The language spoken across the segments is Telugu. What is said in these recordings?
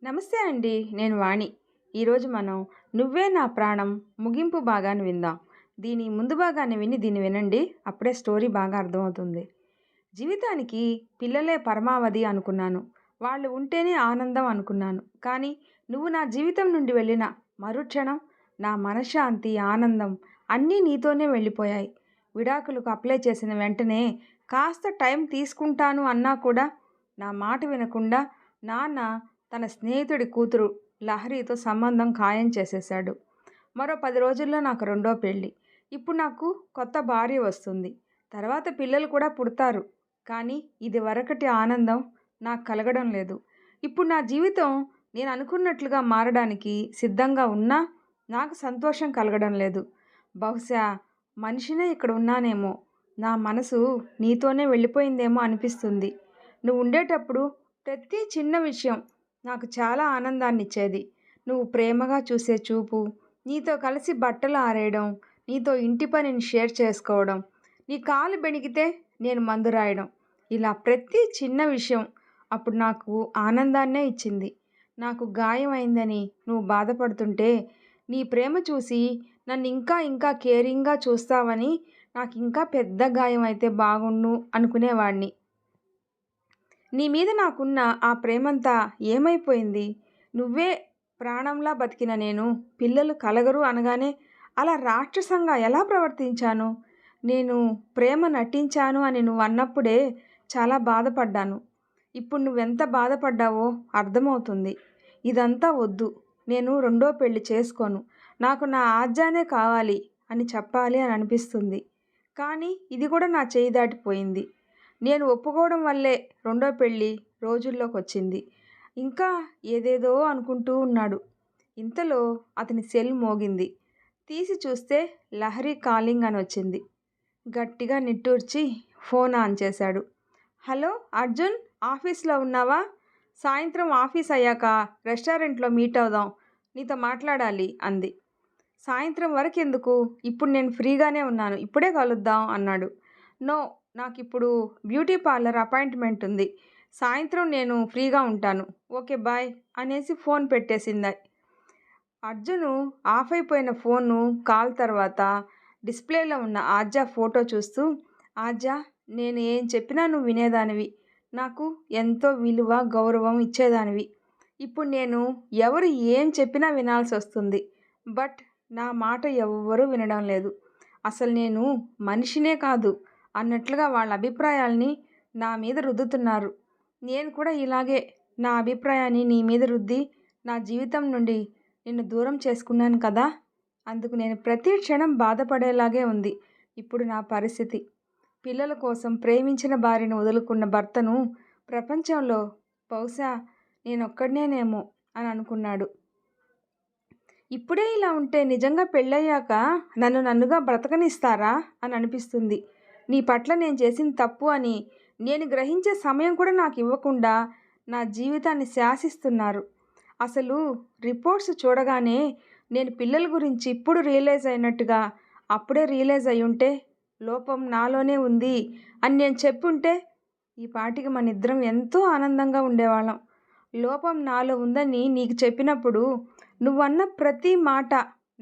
నమస్తే అండి. నేను వాణి. ఈరోజు మనం 'నువ్వే నా ప్రాణం' ముగింపు భాగాన్ని విందాం. దీని ముందు భాగాన్ని విని దీన్ని వినండి. అప్పుడే స్టోరీ బాగా అర్థమవుతుంది. జీవితానికి పిల్లలే పరమావధి అనుకున్నాను. వాళ్ళు ఉంటేనే ఆనందం అనుకున్నాను. కానీ నువ్వు నా జీవితం నుండి వెళ్ళిన మరుక్షణం నా మనశ్శాంతి, ఆనందం అన్నీ నీతోనే వెళ్ళిపోయాయి. విడాకులకు అప్లై చేసిన వెంటనే కాస్త టైం తీసుకుంటాను అన్నా కూడా నా మాట వినకుండా నాన్న తన స్నేహితుడి కూతురు లహరితో సంబంధం ఖాయం చేసేశాడు. మరో 10 రోజుల్లో నాకు రెండో పెళ్ళి. ఇప్పుడు నాకు కొత్త భార్య వస్తుంది. తర్వాత పిల్లలు కూడా పుడతారు. కానీ ఇదివరకటి ఆనందం నాకు కలగడం లేదు. ఇప్పుడు నా జీవితం నేను అనుకున్నట్లుగా మారడానికి సిద్ధంగా ఉన్నా నాకు సంతోషం కలగడం లేదు. బహుశా మనిషినే ఇక్కడ ఉన్నానేమో. నా మనసు నీతోనే వెళ్ళిపోయిందేమో అనిపిస్తుంది. నువ్వు ఉండేటప్పుడు ప్రతి చిన్న విషయం నాకు చాలా ఆనందాన్నిచ్చేది. నువ్వు ప్రేమగా చూసే చూపు, నీతో కలిసి బట్టలు ఆరేయడం, నీతో ఇంటి పనిని షేర్ చేసుకోవడం, నీ కాలు బెణికితే నేను మందు రాయడం, ఇలా ప్రతి చిన్న విషయం అప్పుడు నాకు ఆనందాన్నే ఇచ్చింది. నాకు గాయం అయిందని నువ్వు బాధపడుతుంటే నీ ప్రేమ చూసి నన్ను ఇంకా ఇంకా కేరింగ్గా చూస్తావని నాకు ఇంకా పెద్ద గాయం అయితే బాగుండు అనుకునేవాడిని. నీ మీద నాకున్న ఆ ప్రేమంతా ఏమైపోయింది? నువ్వే ప్రాణంలా బతికిన నేను పిల్లలు కలగరు అనగానే అలా రాక్షసంగా ఎలా ప్రవర్తించాను? నేను ప్రేమ నటించాను అని నువ్వు అన్నప్పుడే చాలా బాధపడ్డాను. ఇప్పుడు నువ్వెంత బాధపడ్డావో అర్థమవుతుంది. ఇదంతా వద్దు. నేను రెండో పెళ్లి చేసుకోను. నాకు నా ఆజ్యానే కావాలి అని చెప్పాలి అని అనిపిస్తుంది. కానీ ఇది కూడా నా చేయి దాటిపోయింది. నేను ఒప్పుకోవడం వల్లే రెండో పెళ్ళి రోజుల్లోకొచ్చింది. ఇంకా ఏదేదో అనుకుంటూ ఉన్నాడు. ఇంతలో అతని సెల్ మోగింది. తీసి చూస్తే లహరి కాలింగ్ అని వచ్చింది. గట్టిగా నిట్టూర్చి ఫోన్ ఆన్ చేశాడు. హలో అర్జున్, ఆఫీస్లో ఉన్నావా? సాయంత్రం ఆఫీస్ అయ్యాక రెస్టారెంట్లో మీట్ అవుదాం. నీతో మాట్లాడాలి అంది. సాయంత్రం వరకెందుకు? ఇప్పుడు నేను ఫ్రీగానే ఉన్నాను. ఇప్పుడే కలుద్దాం అన్నాడు. నో, నాకిప్పుడు బ్యూటీ పార్లర్ అపాయింట్మెంట్ ఉంది. సాయంత్రం నేను ఫ్రీగా ఉంటాను. ఓకే బాయ్ అనేసి ఫోన్ పెట్టేసింది. అర్జును ఆఫ్ అయిపోయిన ఫోను కాల్ తర్వాత డిస్ప్లేలో ఉన్న ఆద్య ఫోటో చూస్తూ, ఆద్య, నేను ఏం చెప్పినా నువ్వు వినేదానివి. నాకు ఎంతో విలువ, గౌరవం ఇచ్చేదానివి. ఇప్పుడు నేను ఎవరు ఏం చెప్పినా వినాల్సి వస్తుంది. బట్ నా మాట ఎవ్వరూ వినడం లేదు. అసలు నేను మనిషినే కాదు అన్నట్లుగా వాళ్ళ అభిప్రాయాల్ని నా మీద రుద్దుతున్నారు. నేను కూడా ఇలాగే నా అభిప్రాయాన్ని నీ మీద రుద్ది నా జీవితం నుండి నిన్ను దూరం చేసుకున్నాను కదా. అందుకు నేను ప్రతి క్షణం బాధపడేలాగే ఉంది ఇప్పుడు నా పరిస్థితి. పిల్లల కోసం ప్రేమించిన భార్యను వదులుకున్న భర్తను ప్రపంచంలో బహుశా నేనొక్కడినేనేమో అని అనుకున్నాడు. ఇప్పుడే ఇలా ఉంటే నిజంగా పెళ్ళయ్యాక నన్నుగా బ్రతకనిస్తారా అని అనిపిస్తుంది. నీ పట్ల నేను చేసిన తప్పు అని నేను గ్రహించే సమయం కూడా నాకు ఇవ్వకుండా నా జీవితాన్ని శాసిస్తున్నారు. అసలు రిపోర్ట్స్ చూడగానే నేను పిల్లల గురించి ఇప్పుడు రియలైజ్ అయినట్టుగా అప్పుడే రియలైజ్ అయి ఉంటే లోపం నాలోనే ఉంది అని నేను చెప్పుంటే ఈ పాటికి మన ఇద్దరం ఎంతో ఆనందంగా ఉండేవాళ్ళం. లోపం నాలో ఉందని నీకు చెప్పినప్పుడు నువ్వన్న ప్రతి మాట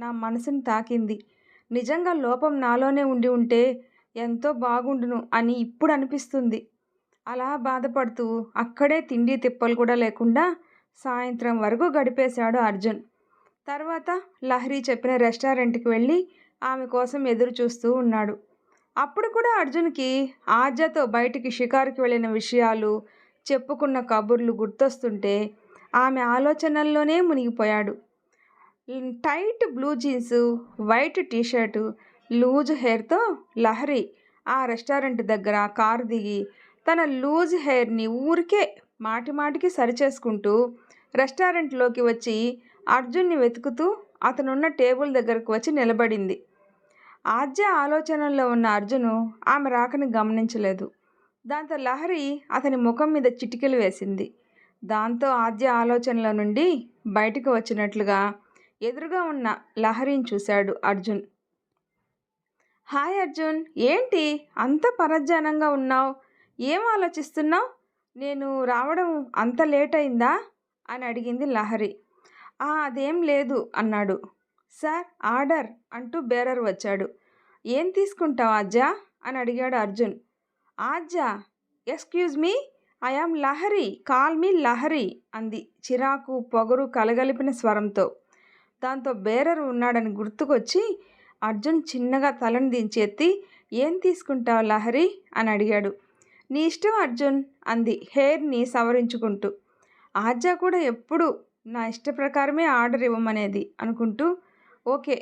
నా మనసుని తాకింది. నిజంగా లోపం నాలోనే ఉండి ఉంటే ఎంతో బాగుండును అని ఇప్పుడు అనిపిస్తుంది. అలా బాధపడుతూ అక్కడే తిండి తిప్పలు కూడా లేకుండా సాయంత్రం వరకు గడిపేశాడు అర్జున్. తర్వాత లహరి చెప్పిన రెస్టారెంట్కి వెళ్ళి ఆమె కోసం ఎదురు చూస్తూ ఉన్నాడు. అప్పుడు కూడా అర్జున్కి ఆద్యతో బయటికి షికారుకి వెళ్ళిన విషయాలు, చెప్పుకున్న కబుర్లు గుర్తొస్తుంటే ఆమె ఆలోచనల్లోనే మునిగిపోయాడు. Tight blue jeans, white T-shirt, loose హెయిర్తో లహరి ఆ రెస్టారెంట్ దగ్గర కారు దిగి తన లూజ్ హెయిర్ని ఊరికే మాటిమాటికి సరిచేసుకుంటూ రెస్టారెంట్లోకి వచ్చి అర్జున్ని వెతుకుతూ అతనున్న టేబుల్ దగ్గరకు వచ్చి నిలబడింది. ఆద్య ఆలోచనల్లో ఉన్న అర్జును ఆమె రాకని గమనించలేదు. దాంతో లహరి అతని ముఖం మీద చిటికెలు వేసింది. దాంతో ఆద్య ఆలోచనల నుండి బయటకు వచ్చినట్లుగా ఎదురుగా ఉన్న లహరిని చూశాడు అర్జున్. హాయ్ అర్జున్, ఏంటి అంత పరధ్యానంగా ఉన్నావు? ఏం ఆలోచిస్తున్నావు? నేను రావడం అంత లేట్ అయిందా అని అడిగింది లహరి. అదేం లేదు అన్నాడు. సార్ ఆర్డర్ అంటూ బేరర్ వచ్చాడు. ఏం తీసుకుంటావు ఆజ్జా అని అడిగాడు అర్జున్. ఆజ్జా, excuse me, I am Lahari, call me Lahari అంది చిరాకు పొగరు కలగలిపిన స్వరంతో. దాంతో బేరర్ ఉన్నాడని గుర్తుకొచ్చి అర్జున్ చిన్నగా తలను దించి ఎత్తి, ఏం తీసుకుంటావు లహరి అని అడిగాడు. నీ ఇష్టం అర్జున్ అంది హెయిర్ని సవరించుకుంటూ. ఆజ్జా కూడా ఎప్పుడు నా ఇష్ట ప్రకారమే ఆర్డర్ ఇవ్వమనేది అనుకుంటూ, ఓకే,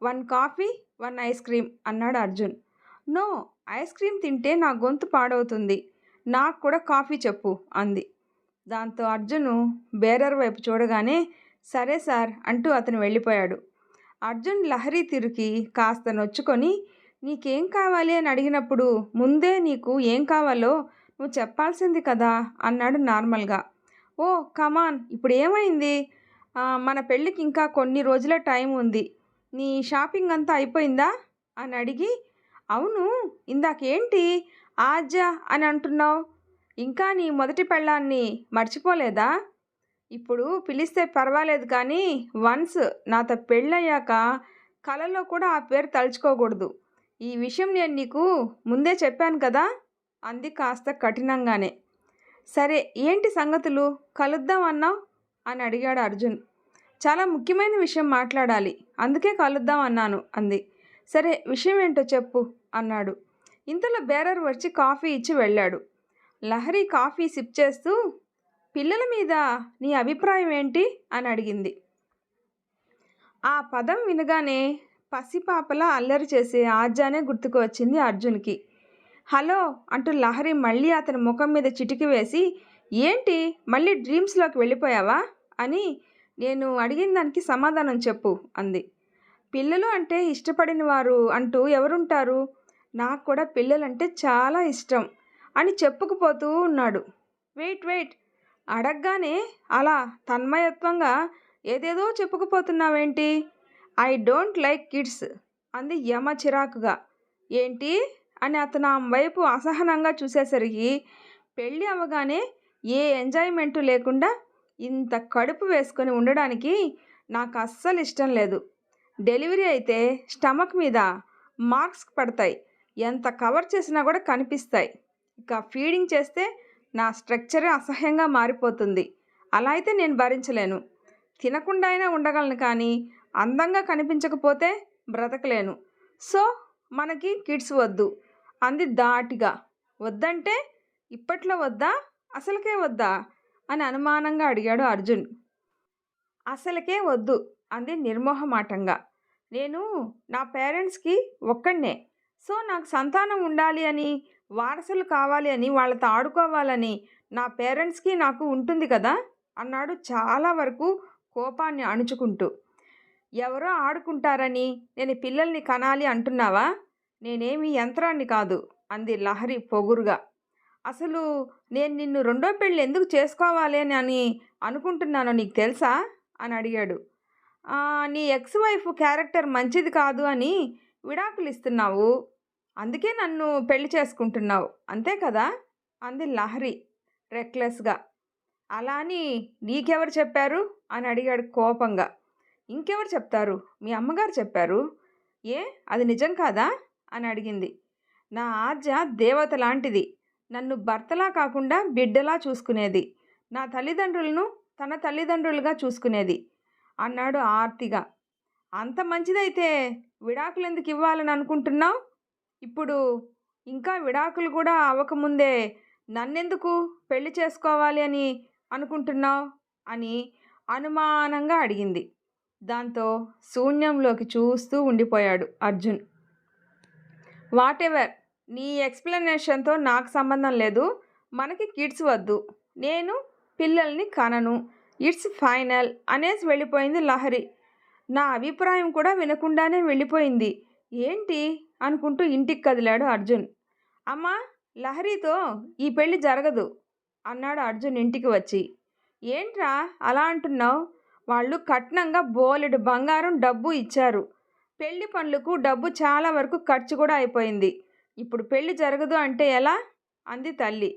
1 కాఫీ 1 ఐస్ క్రీమ్ అన్నాడు అర్జున్. నో, ఐస్ క్రీమ్ తింటే నా గొంతు పాడవుతుంది, నాకు కూడా కాఫీ చెప్పు అంది. దాంతో అర్జును బేరర్ వైపు చూడగానే సరే సార్ అంటూ అతను వెళ్ళిపోయాడు. అర్జున్ లహరి తిరిగి కాస్త నొచ్చుకొని, నీకేం కావాలి అని అడిగినప్పుడు ముందే నీకు ఏం కావాలో నువ్వు చెప్పాల్సింది కదా అన్నాడు నార్మల్గా. ఓ కమాన్, ఇప్పుడు ఏమైంది? మన పెళ్ళికి ఇంకా కొన్ని రోజుల టైం ఉంది, నీ షాపింగ్ అంతా అయిపోయిందా అని అడిగి, అవును, ఇందాకేంటి ఆజ్జా అని అంటున్నావు, ఇంకా నీ మొదటి పెళ్ళాన్ని మర్చిపోలేదా? ఇప్పుడు పిలిస్తే పర్వాలేదు కానీ వన్స్ నాతో పెళ్ళయ్యాక కలలో కూడా ఆ పేరు తలుచుకోకూడదు. ఈ విషయం నేను నీకు ముందే చెప్పాను కదా అంది కాస్త కఠినంగానే. సరే, ఏంటి సంగతులు, కలుద్దాం అన్నావు అని అడిగాడు అర్జున్. చాలా ముఖ్యమైన విషయం మాట్లాడాలి, అందుకే కలుద్దాం అన్నాను అంది. సరే, విషయం ఏంటో చెప్పు అన్నాడు. ఇంతలో బేరర్ వచ్చి కాఫీ ఇచ్చి వెళ్ళాడు. లహరి కాఫీ సిప్ చేస్తూ, పిల్లల మీద నీ అభిప్రాయం ఏంటి అని అడిగింది. ఆ పదం వినగానే పసిపాపలా అల్లరి చేసే ఆజ్జానే గుర్తుకు వచ్చింది అర్జున్కి. హలో అంటూ లహరి మళ్ళీ అతని ముఖం మీద చిటికి వేసి, ఏంటి మళ్ళీ డ్రీమ్స్లోకి వెళ్ళిపోయావా అని, నేను అడిగిన దానికి సమాధానం చెప్పు అంది. పిల్లలు అంటే ఇష్టపడిన వారు అంటూ ఎవరుంటారు, నాకు కూడా పిల్లలంటే చాలా ఇష్టం అని చెప్పుకుపోతూ ఉన్నాడు. వెయిట్, అడగగానే అలా తన్మయత్వంగా ఏదేదో చెప్పుకుపోతున్నావేంటి? ఐ డోంట్ లైక్ కిడ్స్ అంది యమ చిరాకుగా. ఏంటి అని అతను ఆమె వైపు అసహనంగా చూసేసరికి, పెళ్ళి అవ్వగానే ఏ ఎంజాయ్మెంటు లేకుండా ఇంత కడుపు వేసుకొని ఉండడానికి నాకు అస్సలు ఇష్టం లేదు. డెలివరీ అయితే స్టమక్ మీద మార్క్స్ పడతాయి, ఎంత కవర్ చేసినా కూడా కనిపిస్తాయి. ఇక ఫీడింగ్ చేస్తే నా స్ట్రక్చరే అసహ్యంగా మారిపోతుంది. అలా అయితే నేను భరించలేను. తినకుండా అయినా ఉండగలను కానీ అందంగా కనిపించకపోతే బ్రతకలేను. సో మనకి కిడ్స్ వద్దు అంది ధాటిగా. వద్దంటే ఇప్పట్లో వద్దా, అసలుకే వద్దా అని అనుమానంగా అడిగాడు అర్జున్. అసలుకే వద్దు అంది నిర్మోహమాటంగా. నేను నా పేరెంట్స్కి ఒక్కడినే, సో నాకు సంతానం ఉండాలి అని, వారసులు కావాలి అని, వాళ్ళతో ఆడుకోవాలని నా పేరెంట్స్కి నాకు ఉంటుంది కదా అన్నాడు చాలా వరకు కోపాన్ని అణుచుకుంటూ. ఎవరో ఆడుకుంటారని నేను పిల్లల్ని కనాలి అంటున్నావా? నేనేమి యంత్రాన్ని కాదు అంది లహరి పొగురుగా. అసలు నేను నిన్ను రెండో పెళ్ళి ఎందుకు చేసుకోవాలి అని అనుకుంటున్నానో నీకు తెలుసా అని అడిగాడు. నీ ఎక్స్ వైఫ్ క్యారెక్టర్ మంచిది కాదు అని విడాకులు ఇస్తున్నావు, అందుకే నన్ను పెళ్లి చేసుకుంటున్నావు అంతే కదా అంది లహరి రెక్లెస్గా. అలా అని నీకెవరు చెప్పారు అని అడిగాడు కోపంగా. ఇంకెవరు చెప్తారు, మీ అమ్మగారు చెప్పారు. ఏ అది నిజం కాదా అని అడిగింది. నా ఆజ్య దేవత లాంటిది, నన్ను భర్తలా కాకుండా బిడ్డలా చూసుకునేది, నా తల్లిదండ్రులను తన తల్లిదండ్రులుగా చూసుకునేది అన్నాడు ఆర్తిగా. అంత మంచిదైతే విడాకులు ఎందుకు ఇవ్వాలని అనుకుంటున్నావు? ఇప్పుడు ఇంకా విడాకులు కూడా అవ్వకముందే నన్నెందుకు పెళ్లి చేసుకోవాలి అని అనుకుంటున్నావు అని అనుమానంగా అడిగింది. దాంతో శూన్యంలోకి చూస్తూ ఉండిపోయాడు అర్జున్. వాటెవర్, నీ ఎక్స్ప్లెనేషన్తో నాకు సంబంధం లేదు, మనకి కిడ్స్ వద్దు, నేను పిల్లల్ని కనను, ఇట్స్ ఫైనల్ అనేసి వెళ్ళిపోయింది లహరి. నా అభిప్రాయం కూడా వినకుండానే వెళ్ళిపోయింది ఏంటి అనుకుంటూ ఇంటికి కదిలాడు అర్జున్. అమ్మా, లహరితో ఈ పెళ్ళి జరగదు అన్నాడు అర్జున్ ఇంటికి వచ్చి. ఏంట్రా అలా అంటున్నావు? వాళ్ళు కట్నంగా బోలెడు బంగారం డబ్బు ఇచ్చారు, పెళ్లి పనులకు డబ్బు చాలా వరకు ఖర్చు కూడా అయిపోయింది, ఇప్పుడు పెళ్ళి జరగదు అంటే ఎలా అంది తల్లి.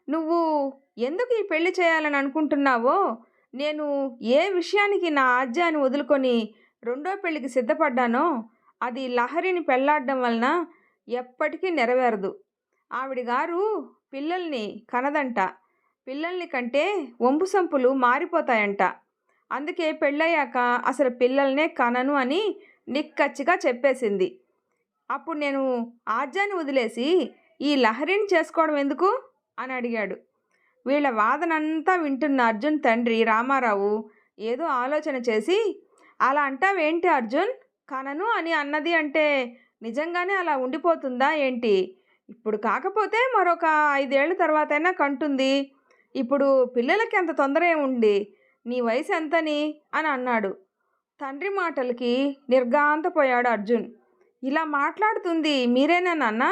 నువ్వు ఎందుకు ఈ పెళ్లి చేయాలని అనుకుంటున్నావో నేను ఏ విషయానికి నా ఆజ్యాన్ని వదులుకొని రెండో పెళ్ళికి సిద్ధపడ్డానో అది లహరిని పెళ్లాడడం వలన ఎప్పటికీ నెరవేరదు. ఆవిడ గారు పిల్లల్ని కనదంట. పిల్లల్ని కంటే వంపు సంపులు మారిపోతాయంట. అందుకే పెళ్ళయ్యాక అసలు పిల్లల్నే కనను అని నిక్కచ్చిగా చెప్పేసింది. అప్పుడు నేను ఆజ్యాన్ని వదిలేసి ఈ లహరిని చేసుకోవడం ఎందుకు అని అడిగాడు. వీళ్ళ వాదనంతా వింటున్న అర్జున్ తండ్రి రామారావు ఏదో ఆలోచన చేసి, అలా అంటావేంటి అర్జున్? కనను అని అన్నది అంటే నిజంగానే అలా ఉండిపోతుందా ఏంటి? ఇప్పుడు కాకపోతే మరొక 5 ఏళ్ల తర్వాతైనా కంటుంది. ఇప్పుడు పిల్లలకి అంత తొందర ఏముంది? నీ వయసు ఎంతని అని అన్నాడు. తండ్రి మాటలకి నిర్ఘాంతపోయాడు అర్జున్. ఇలా మాట్లాడుతుంది మీరేనా నాన్న?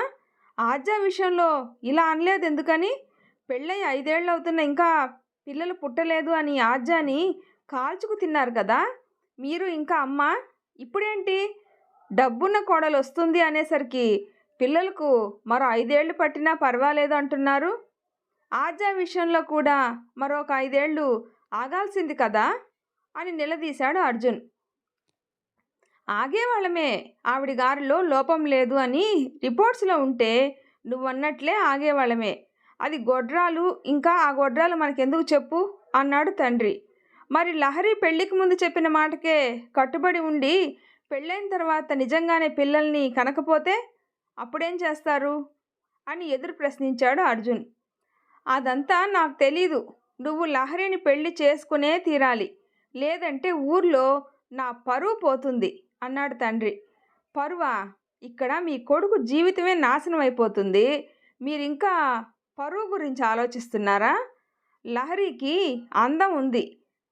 ఆద్య విషయంలో ఇలా అనలేదు ఎందుకని? పెళ్ళై 5 ఏళ్ళు అవుతున్నా ఇంకా పిల్లలు పుట్టలేదు అని ఆద్యాని కాల్చుకు తిన్నారు కదా మీరు ఇంకా అమ్మ. ఇప్పుడేంటి డబ్బున్న కోడలు వస్తుంది అనేసరికి పిల్లలకు మరో 5 ఏళ్ళు పట్టినా పర్వాలేదు అంటున్నారు. ఆద్య విషయంలో కూడా మరొక 5 ఏళ్ళు ఆగాల్సింది కదా అని నిలదీశాడు అర్జున్. ఆగేవాళ్ళమే, ఆవిడ గారిలో లోపం లేదు అని రిపోర్ట్స్లో ఉంటే నువ్వన్నట్లే ఆగేవాళ్ళమే. అది గొడ్రాలు, ఇంకా ఆ గొడ్రాలు మనకెందుకు చెప్పు అన్నాడు తండ్రి. మరి లహరి పెళ్ళికి ముందు చెప్పిన మాటకే కట్టుబడి ఉండి పెళ్ళైన తర్వాత నిజంగానే పిల్లల్ని కనకపోతే అప్పుడేం చేస్తారు అని ఎదురు ప్రశ్నించాడు అర్జున్. అదంతా నాకు తెలీదు. నువ్వు లహరిని పెళ్లి చేసుకునే తీరాలి, లేదంటే ఊర్లో నా పరువు పోతుంది అన్నాడు తండ్రి. పరువా? ఇక్కడ మీ కొడుకు జీవితమే నాశనం అయిపోతుంది, మీరింకా పరువు గురించి ఆలోచిస్తున్నారా? లహరికి అందం ఉంది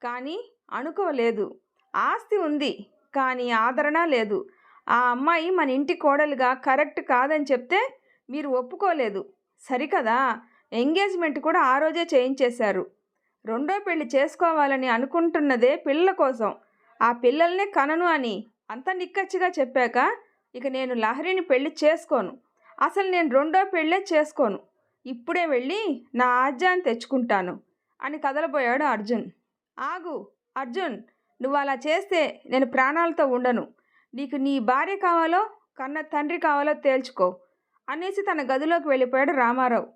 కానీ అణుకోలేదు, ఆస్తి ఉంది కానీ ఆదరణ లేదు. ఆ అమ్మాయి మన ఇంటి కోడలుగా కరెక్ట్ కాదని చెప్తే మీరు ఒప్పుకోలేదు సరికదా? ఎంగేజ్మెంట్ కూడా ఆ రోజే చేయించేశారు. రెండో పెళ్లి చేసుకోవాలని అనుకుంటున్నదే పిల్లల కోసం. ఆ పిల్లల్నే కనను అని అంత నిక్కచ్చిగా చెప్పాక ఇక నేను లహరిని పెళ్లి చేసుకోను. అసలు నేను రెండో పెళ్ళే చేసుకోను. ఇప్పుడే వెళ్ళి నా ఆజ్యాన్ని తెచ్చుకుంటాను అని కదలబోయాడు అర్జున్. ఆగు అర్జున్, నువ్వు అలా చేస్తే నేను ప్రాణాలతో ఉండను. నీకు నీ భార్య కావాలో కన్న తండ్రి కావాలో తేల్చుకో అనేసి తన గదిలోకి వెళ్ళిపోయాడు రామారావు.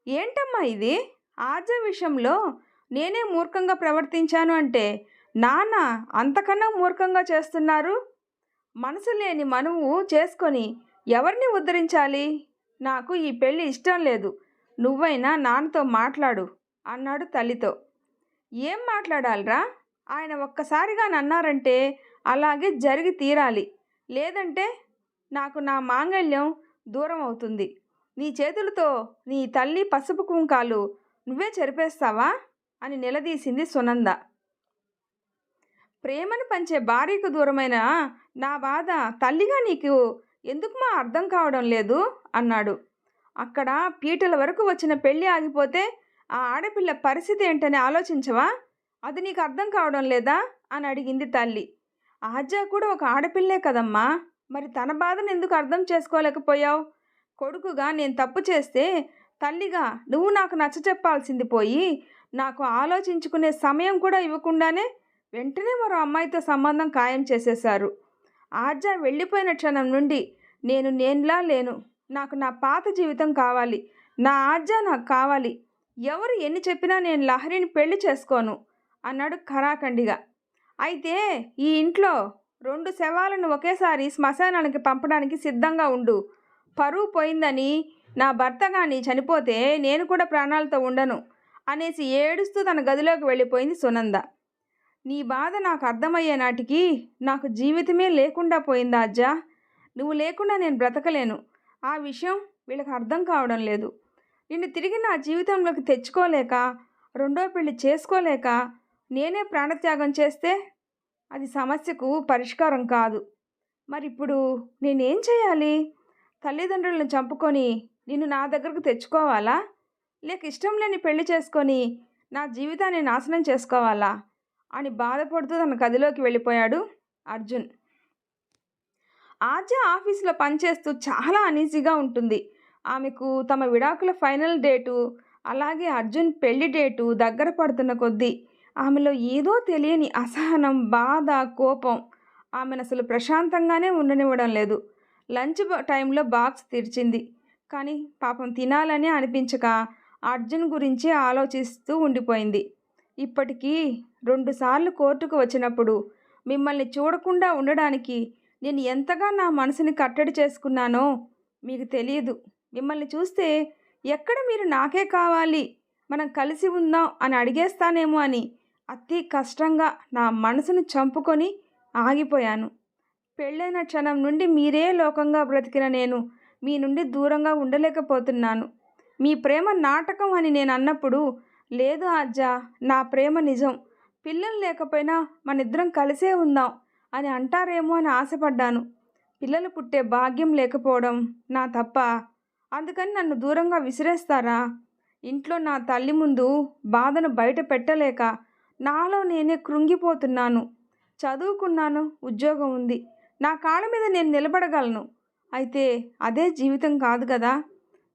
ఏంటమ్మా ఇది? ఆజ్య విషయంలో నేనే మూర్ఖంగా ప్రవర్తించాను అంటే నాన్న అంతకన్నా మూర్ఖంగా చేస్తున్నారు. మనసు లేని మనువు చేసుకొని ఎవరిని ఉద్ధరించాలి? నాకు ఈ పెళ్ళి ఇష్టం లేదు. నువ్వైనా నాన్నతో మాట్లాడు అన్నాడు తల్లితో. ఏం మాట్లాడాలిరా? ఆయన ఒక్కసారిగా నన్నారంటే అలాగే జరిగి తీరాలి, లేదంటే నాకు నా మాంగళ్యం దూరం అవుతుంది. నీ చేతులతో నీ తల్లి పసుపు కుంకాలు నువ్వే చెరిపేస్తావా అని నిలదీసింది సునంద. ప్రేమను పంచే భార్యకు దూరమైన నా బాధ తల్లిగా నీకు ఎందుకు అర్థం కావడం లేదు అన్నాడు. అక్కడ పీటల వరకు వచ్చిన పెళ్ళి ఆగిపోతే ఆ ఆడపిల్ల పరిస్థితి ఏంటని ఆలోచించవా? అది నీకు అర్థం కావడం లేదా అని అడిగింది తల్లి. ఆజ్య కూడా ఒక ఆడపిల్లే కదమ్మా, మరి తన బాధను ఎందుకు అర్థం చేసుకోలేకపోయావు? కొడుకుగా నేను తప్పు చేస్తే తల్లిగా నువ్వు నాకు నచ్చ చెప్పాల్సింది పోయి నాకు ఆలోచించుకునే సమయం కూడా ఇవ్వకుండానే వెంటనే మరో అమ్మాయితో సంబంధం ఖాయం చేసేశారు. ఆజ్య వెళ్ళిపోయిన క్షణం నుండి నేనులా లేను. నాకు నా పాత జీవితం కావాలి. నా ఆజ్య నాకు కావాలి. ఎవరు ఎన్ని చెప్పినా నేను లహరిని పెళ్లి చేసుకోను అన్నాడు ఖరాఖండిగా. అయితే ఈ ఇంట్లో 2 శవాలను ఒకేసారి శ్మశానానికి పంపడానికి సిద్ధంగా ఉండు. పరువు పోయిందని నా భర్త కానీ చనిపోతే నేను కూడా ప్రాణాలతో ఉండను అనేసి ఏడుస్తూ తన గదిలోకి వెళ్ళిపోయింది సునంద. నీ బాధ నాకు అర్థమయ్యే నాటికి నాకు జీవితమే లేకుండా పోయింది ఆజ్య. నువ్వు లేకుండా నేను బ్రతకలేను. ఆ విషయం వీళ్ళకి అర్థం కావడం లేదు. నిన్ను తిరిగి నా జీవితంలోకి తెచ్చుకోలేక, రెండో పెళ్లి చేసుకోలేక నేనే ప్రాణత్యాగం చేస్తే అది సమస్యకు పరిష్కారం కాదు. మరి ఇప్పుడు నేనేం చేయాలి? తల్లిదండ్రులను చంపుకొని నిన్ను నా దగ్గరకు తెచ్చుకోవాలా? లేక ఇష్టం లేని పెళ్లి చేసుకొని నా జీవితాన్ని నాశనం చేసుకోవాలా అని బాధపడుతూ తన గదిలోకి వెళ్ళిపోయాడు అర్జున్. ఆద్య ఆఫీసులో పనిచేస్తూ చాలా అనీజీగా ఉంటుంది. ఆమెకు తమ విడాకుల ఫైనల్ డేటు, అలాగే అర్జున్ పెళ్లి డేటు దగ్గర పడుతున్న కొద్దీ ఆమెలో ఏదో తెలియని అసహనం, బాధ, కోపం ఆమెను అసలు ప్రశాంతంగానే ఉండనివ్వడం లేదు. లంచ్ టైంలో బాక్స్ తెరిచింది. కానీ పాపం తినాలనే అనిపించక అర్జున్ గురించే ఆలోచిస్తూ ఉండిపోయింది. ఇప్పటికీ 2 సార్లు కోర్టుకు వచ్చినప్పుడు మిమ్మల్ని చూడకుండా ఉండడానికి నేను ఎంతగా నా మనసుని కట్టడి చేసుకున్నానో మీకు తెలియదు. మిమ్మల్ని చూస్తే ఎక్కడ మీరు నాకే కావాలి, మనం కలిసి ఉందాం అని అడిగేస్తానేమో అని అతి కష్టంగా నా మనసును చంపుకొని ఆగిపోయాను. పెళ్ళైన క్షణం నుండి మీరే లోకంగా బ్రతికిన నేను మీ నుండి దూరంగా ఉండలేకపోతున్నాను. మీ ప్రేమ నాటకం అని నేను అన్నప్పుడు, లేదు ఆజ్జా, నా ప్రేమ నిజం. పిల్లలు లేకపోయినా మనిద్దరం కలిసే ఉందాం అని అంటారేమో అని ఆశపడ్డాను. పిల్లలు పుట్టే భాగ్యం లేకపోవడం నా తప్ప? అందుకని నన్ను దూరంగా విసిరేస్తారా? ఇంట్లో నా తల్లి ముందు బాధను బయట పెట్టలేక నాలో నేనే కృంగిపోతున్నాను. చదువుకున్నాను, ఉద్యోగం ఉంది, నా కాళ్ళ మీద నేను నిలబడగలను. అయితే అదే జీవితం కాదు కదా.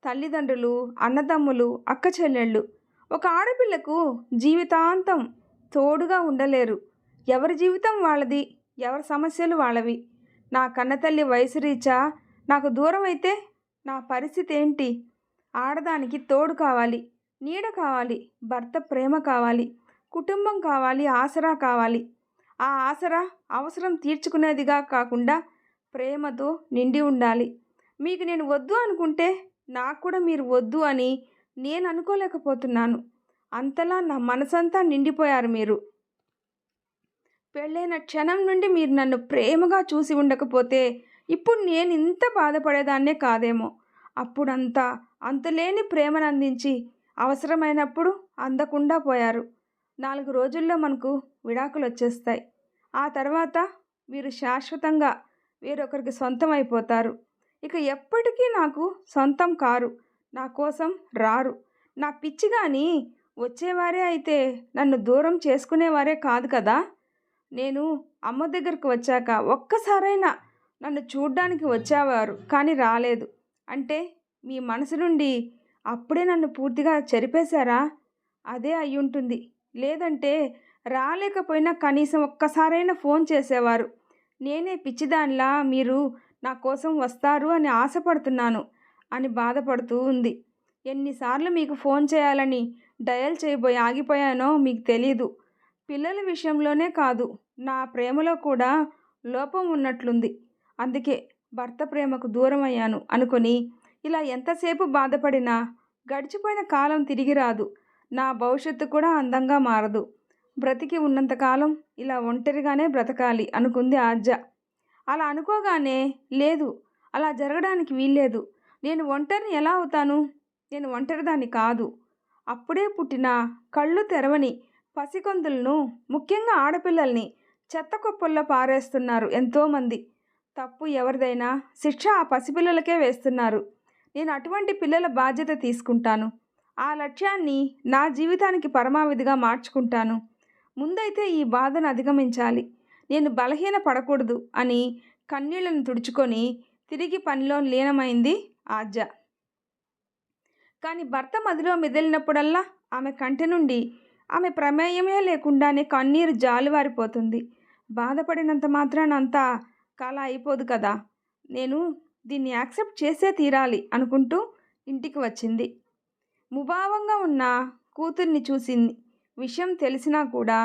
తల్లిదండ్రులు, అన్నదమ్ములు, అక్క చెల్లెళ్ళు ఒక ఆడపిల్లకు జీవితాంతం తోడుగా ఉండలేరు. ఎవరి జీవితం వాళ్ళది, ఎవరి సమస్యలు వాళ్ళవి. నా కన్నతల్లి వయసు రీత్యా నాకు దూరం అయితే నా పరిస్థితి ఏంటి? ఆడదానికి తోడు కావాలి, నీడ కావాలి, భర్త ప్రేమ కావాలి, కుటుంబం కావాలి, ఆసరా కావాలి. ఆ ఆసరా అవసరం తీర్చుకునేదిగా కాకుండా ప్రేమతో నిండి ఉండాలి. మీకు నేను వద్దు అనుకుంటే నాకు కూడా మీరు వద్దు అని నేను అనుకోలేకపోతున్నాను. అంతలా నా మనసంతా నిండిపోయారు మీరు. పెళ్ళైన క్షణం నుండి మీరు నన్ను ప్రేమగా చూసి ఉండకపోతే ఇప్పుడు నేను ఇంత బాధపడేదాన్నే కాదేమో. అప్పుడంతా అంతులేని ప్రేమను అందించి అవసరమైనప్పుడు అందకుండా పోయారు. 4 రోజుల్లో మనకు విడాకులు వచ్చేస్తాయి. ఆ తర్వాత మీరు శాశ్వతంగా వేరొకరికి సొంతం అయిపోతారు. ఇక ఎప్పటికీ నాకు సొంతం కారు, నా కోసం రారు. నా పిచ్చి కానీ వచ్చేవారే అయితే నన్ను దూరం చేసుకునేవారే కాదు కదా. నేను అమ్మ దగ్గరకు వచ్చాక ఒక్కసారైనా నన్ను చూడ్డానికి వచ్చేవారు, కానీ రాలేదు. అంటే మీ మనసు నుండి అప్పుడే నన్ను పూర్తిగా చెరిపేశారా? అదే అయ్యుంటుంది. లేదంటే రాలేకపోయినా కనీసం ఒక్కసారైనా ఫోన్ చేసేవారు. నేనే పిచ్చిదానిలా మీరు నా కోసం వస్తారు అని ఆశపడుతున్నాను అని బాధపడుతూ ఉంది. ఎన్నిసార్లు మీకు ఫోన్ చేయాలని డయల్ చేయబోయి ఆగిపోయానో మీకు తెలీదు. పిల్లల విషయంలోనే కాదు, నా ప్రేమలో కూడా లోపం ఉన్నట్లుంది. అందుకే భర్త ప్రేమకు దూరం అయ్యాను అనుకొని ఇలా ఎంతసేపు బాధపడినా గడిచిపోయిన కాలం తిరిగి రాదు. నా భవిష్యత్తు కూడా అందంగా మారదు. బ్రతికి ఉన్నంతకాలం ఇలా ఒంటరిగానే బ్రతకాలి అనుకుంది ఆజ్జ. అలా అనుకోగానే, లేదు, అలా జరగడానికి వీల్లేదు, నేను ఒంటరిని ఎలా అవుతాను, నేను ఒంటరిదాన్ని కాదు. అప్పుడే పుట్టిన కళ్ళు తెరవని పసికొందులను, ముఖ్యంగా ఆడపిల్లల్ని చెత్త కుప్పల్లో పారేస్తున్నారు ఎంతోమంది. తప్పు ఎవరిదైనా శిక్ష ఆ పసిపిల్లలకే వేస్తున్నారు. నేను అటువంటి పిల్లల బాధ్యత తీసుకుంటాను. ఆ లక్ష్యాన్ని నా జీవితానికి పరమావధిగా మార్చుకుంటాను. ముందైతే ఈ బాధను అధిగమించాలి, నేను బలహీన పడకూడదు అని కన్నీళ్లను తుడుచుకొని తిరిగి పనిలో లీనమైంది ఆజ్జ. కానీ భర్త మదిలో మెదిలినప్పుడల్లా ఆమె కంటి నుండి ఆమె ప్రమేయమే లేకుండానే కన్నీరు జాలువారిపోతుంది. బాధపడినంత మాత్రాన అంతా కళ అయిపోదు కదా. నేను దీన్ని యాక్సెప్ట్ చేసే తీరాలి అనుకుంటూ ఇంటికి వచ్చింది. ముభావంగా ఉన్న కూతుర్ని చూసింది. విషయం తెలిసినా కూడా,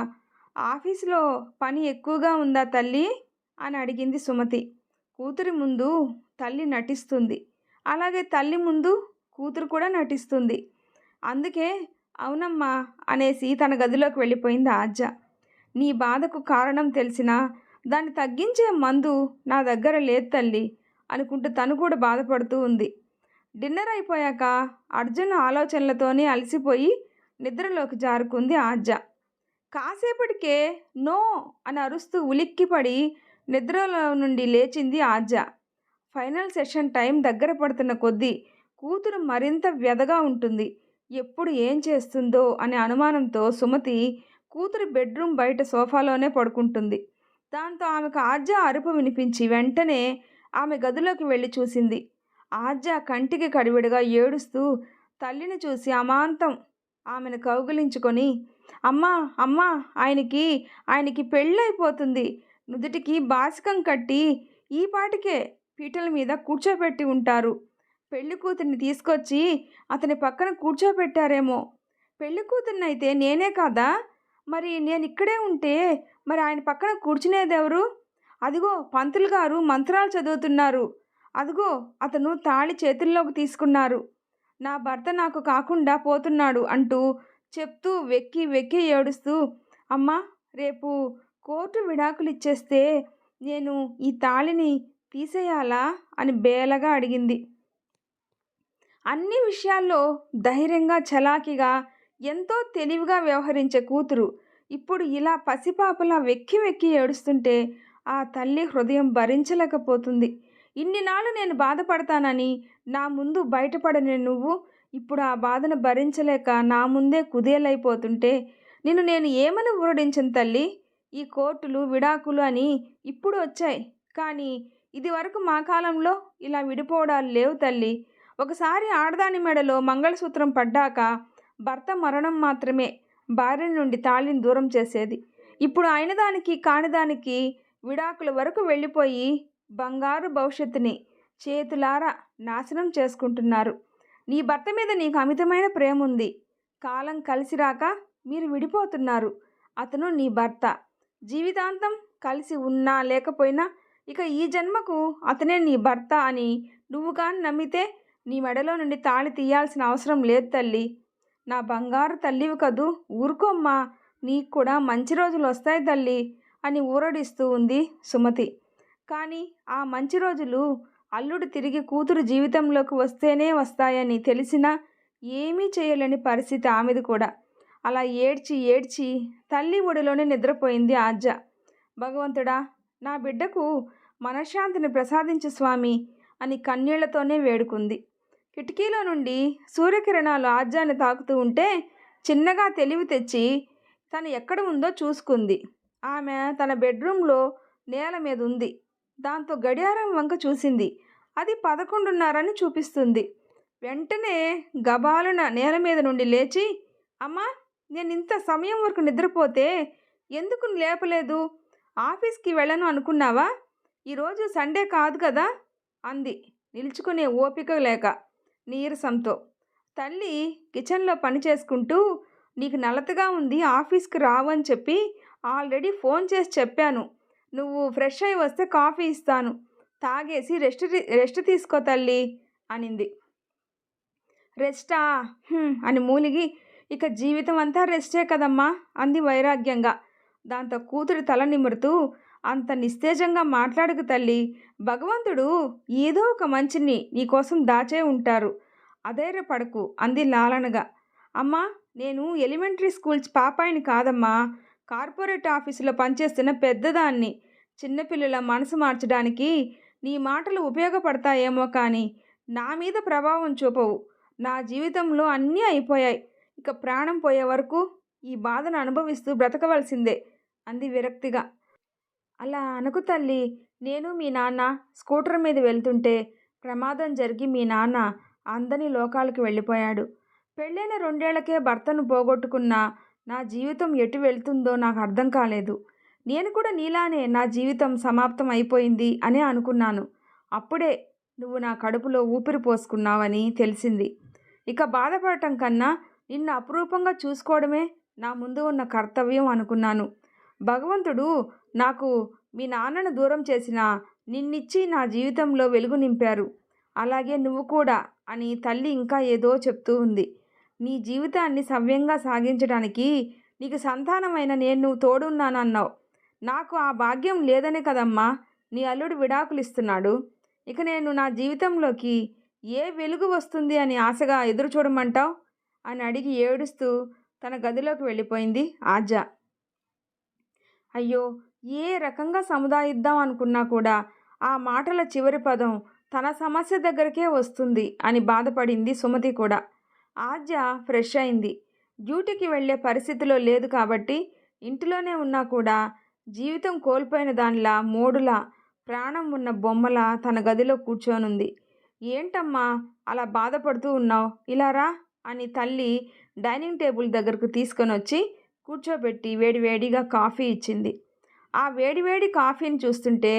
ఆఫీసులో పని ఎక్కువగా ఉందా తల్లి అని అడిగింది సుమతి. కూతురి ముందు తల్లి నటిస్తుంది, అలాగే తల్లి ముందు కూతురు కూడా నటిస్తుంది. అందుకే అవునమ్మా అనేసి తన గదిలోకి వెళ్ళిపోయింది ఆజ్జ. నీ బాధకు కారణం తెలిసినా దాన్ని తగ్గించే మందు నా దగ్గర లేదు తల్లి అనుకుంటూ తను కూడా బాధపడుతూ ఉంది. డిన్నర్ అయిపోయాక అర్జున్ ఆలోచనలతోనే అలసిపోయి నిద్రలోకి జారుకుంది ఆజ్జ. కాసేపటికే నో అని అరుస్తూ ఉలిక్కిపడి నిద్రలో నుండి లేచింది ఆజ్జ. ఫైనల్ సెషన్ టైం దగ్గర పడుతున్న కొద్దీ కూతురు మరింత వ్యధగా ఉంటుంది. ఎప్పుడు ఏం చేస్తుందో అనే అనుమానంతో సుమతి కూతురు బెడ్రూమ్ బయట సోఫాలోనే పడుకుంటుంది. దాంతో ఆమెకు ఆజ్జ అరుపు వినిపించి వెంటనే ఆమె గదిలోకి వెళ్ళి చూసింది. ఆజ్జ కంటికి కడివిడిగా ఏడుస్తూ తల్లిని చూసి అమాంతం ఆమెను కౌగిలించుకొని అమ్మా అమ్మా ఆయనకి ఆయనకి పెళ్ళైపోతుంది, నుదుటికి బాసికం కట్టి ఈ పాటికే పీటల మీద కూర్చోబెట్టి ఉంటారు. పెళ్లి కూతుర్ని తీసుకొచ్చి అతని పక్కన కూర్చోబెట్టారేమో. పెళ్లి కూతుర్నైతే నేనే కాదా, మరి నేను ఇక్కడే ఉంటే మరి ఆయన పక్కన కూర్చునేదెవరు? అదిగో పంతులు గారు మంత్రాలు చదువుతున్నారు, అదిగో అతను తాళి చేతుల్లోకి తీసుకున్నారు, నా భర్త నాకు కాకుండా పోతున్నాడు అంటూ చెప్తూ వెక్కి వెక్కి ఏడుస్తూ, అమ్మా రేపు కోర్టు విడాకులు ఇచ్చేస్తే నేను ఈ తాళిని తీసేయాలా అని బేలగా అడిగింది. అన్ని విషయాల్లో ధైర్యంగా చలాకీగా ఎంతో తెలివిగా వ్యవహరించే కూతురు ఇప్పుడు ఇలా పసిపాపలా వెక్కి వెక్కి ఏడుస్తుంటే ఆ తల్లి హృదయం భరించలేకపోతుంది. ఇన్ని నాళ్ళు నేను బాధపడతానని నా ముందు బయటపడని నువ్వు ఇప్పుడు ఆ బాధను భరించలేక నా ముందే కుదేలైపోతుంటే నేను ఏమని ఊరడించను తల్లి. ఈ కోర్టులు విడాకులు అని ఇప్పుడు వచ్చాయి, కానీ ఇది వరకు మా కాలంలో ఇలా విడిపోవడాలు లేవు తల్లి. ఒకసారి ఆడదాని మెడలో మంగళసూత్రం పడ్డాక భర్త మరణం మాత్రమే భార్య నుండి తాళిని దూరం చేసేది. ఇప్పుడు అయినదానికి కానిదానికి విడాకుల వరకు వెళ్ళిపోయి బంగారు భవిష్యత్తుని చేతులారా నాశనం చేసుకుంటున్నారు. నీ భర్త మీద నీకు అమితమైన ప్రేమ ఉంది, కాలం కలిసి రాక మీరు విడిపోతున్నారు. అతను నీ భర్త, జీవితాంతం కలిసి ఉన్నా లేకపోయినా ఇక ఈ జన్మకు అతనే నీ భర్త అని నువ్వు కానీ నమ్మితే నీ మెడలో నుండి తాళి తీయాల్సిన అవసరం లేదు తల్లి. నా బంగారు తల్లివి కదూ, ఊరుకోమ్మా, నీకు కూడా మంచి రోజులు వస్తాయి తల్లి అని ఊరడిస్తూ ఉంది సుమతి. కానీ ఆ మంచి రోజులు అల్లుడు తిరిగి కూతురు జీవితంలోకి వస్తేనే వస్తాయని తెలిసినా ఏమీ చేయలేని పరిస్థితి ఆమెది కూడా. అలా ఏడ్చి ఏడ్చి తల్లి ఒడిలోనే నిద్రపోయింది ఆజ్య. భగవంతుడా, నా బిడ్డకు మనశ్శాంతిని ప్రసాదించు స్వామి అని కన్నీళ్లతోనే వేడుకుంది. కిటికీలో నుండి సూర్యకిరణాలు ఆజ్యాన్ని తాకుతూ ఉంటే చిన్నగా తెలివి తెచ్చి తను ఎక్కడ ఉందో చూసుకుంది. ఆమె తన బెడ్రూమ్లో నేల మీద ఉంది. దాంతో గడియారం వంక చూసింది. అది 11:30 చూపిస్తుంది. వెంటనే గబాలున నేల మీద నుండి లేచి, అమ్మా నేను ఇంత సమయం వరకు నిద్రపోతే ఎందుకు లేపలేదు? ఆఫీస్కి వెళ్ళను అనుకున్నావా? ఈరోజు సండే కాదు కదా అంది నిల్చుకునే ఓపిక లేక నీరసంతో. తల్లి కిచెన్లో పని చేసుకుంటూ, నీకు నలతగా ఉంది ఆఫీస్కి రావు అని చెప్పి ఆల్రెడీ ఫోన్ చేసి చెప్పాను. నువ్వు ఫ్రెష్ అయి వస్తే కాఫీ ఇస్తాను, తాగేసి రెస్ట్ తీసుకో తల్లి అనింది. రెస్టా అని మూలిగి, ఇక జీవితం అంతా రెస్టే కదమ్మా అంది వైరాగ్యంగా. దాంతో కూతురు తల నిమురుతూ, అంత నిస్తేజంగా మాట్లాడకు తల్లి, భగవంతుడు ఏదో ఒక మంచిని నీకోసం దాచే ఉంటారు, అధైర్యపడకు అంది లాలనగా. అమ్మా నేను ఎలిమెంటరీ స్కూల్ పాపాయిని కాదమ్మా, కార్పొరేట్ ఆఫీసులో పనిచేస్తున్న పెద్దదాన్ని. చిన్నపిల్లల మనసు మార్చడానికి నీ మాటలు ఉపయోగపడతాయేమో కానీ నా మీద ప్రభావం చూపవు. నా జీవితంలో అన్నీ అయిపోయాయి, ఇక ప్రాణం పోయే వరకు ఈ బాధను అనుభవిస్తూ బ్రతకవలసిందే అంది విరక్తిగా. అలా అనకు తల్లి, నేను మీ నాన్న స్కూటర్ మీద వెళ్తుంటే ప్రమాదం జరిగి మీ నాన్న అందని లోకాలకు వెళ్ళిపోయాడు. పెళ్ళైన 2 ఏళ్లకే భర్తను పోగొట్టుకున్న నా జీవితం ఎటు వెళ్తుందో నాకు అర్థం కాలేదు. నేను కూడా నీలానే నా జీవితం సమాప్తం అయిపోయింది అనే అనుకున్నాను. అప్పుడే నువ్వు నా కడుపులో ఊపిరి పోసుకున్నావని తెలిసింది. ఇక బాధపడటం కన్నా నిన్ను అపురూపంగా చూసుకోవడమే నా ముందు ఉన్న కర్తవ్యం అనుకున్నాను. భగవంతుడు నాకు మీ నాన్నను దూరం చేసినా నిన్నిచ్చి నా జీవితంలో వెలుగు నింపారు. అలాగే నువ్వు కూడా అని తల్లి ఇంకా ఏదో చెప్తూ ఉంది. నీ జీవితాన్ని సవ్యంగా సాగించడానికి నీకు సంతానమైన నేను తోడున్నానన్నావు. నాకు ఆ భాగ్యం లేదనే కదమ్మా నీ అల్లుడు విడాకులు ఇస్తున్నాడు. ఇక నేను నా జీవితంలోకి ఏ వెలుగు వస్తుంది అని ఆశగా ఎదురు చూడమంటావు అని అడిగి ఏడుస్తూ తన గదిలోకి వెళ్ళిపోయింది ఆజ్య. అయ్యో, ఏ రకంగా సముదాయిద్దాం అనుకున్నా కూడా ఆ మాటల చివరి పదం తన సమస్య దగ్గరికే వస్తుంది అని బాధపడింది సుమతి కూడా. ఆజ్య ఫ్రెష్ అయింది. డ్యూటీకి వెళ్ళే పరిస్థితిలో లేదు కాబట్టి ఇంటిలోనే ఉన్నా కూడా జీవితం కోల్పోయిన దానిలా మోడులా ప్రాణం ఉన్న బొమ్మలా తన గదిలో కూర్చోనుంది. ఏంటమ్మా అలా బాధపడుతూ ఉన్నావు, ఇలా రా అని తల్లి డైనింగ్ టేబుల్ దగ్గరకు తీసుకొని వచ్చి కూర్చోబెట్టి వేడివేడిగా కాఫీ ఇచ్చింది. ఆ వేడివేడి కాఫీని చూస్తుంటే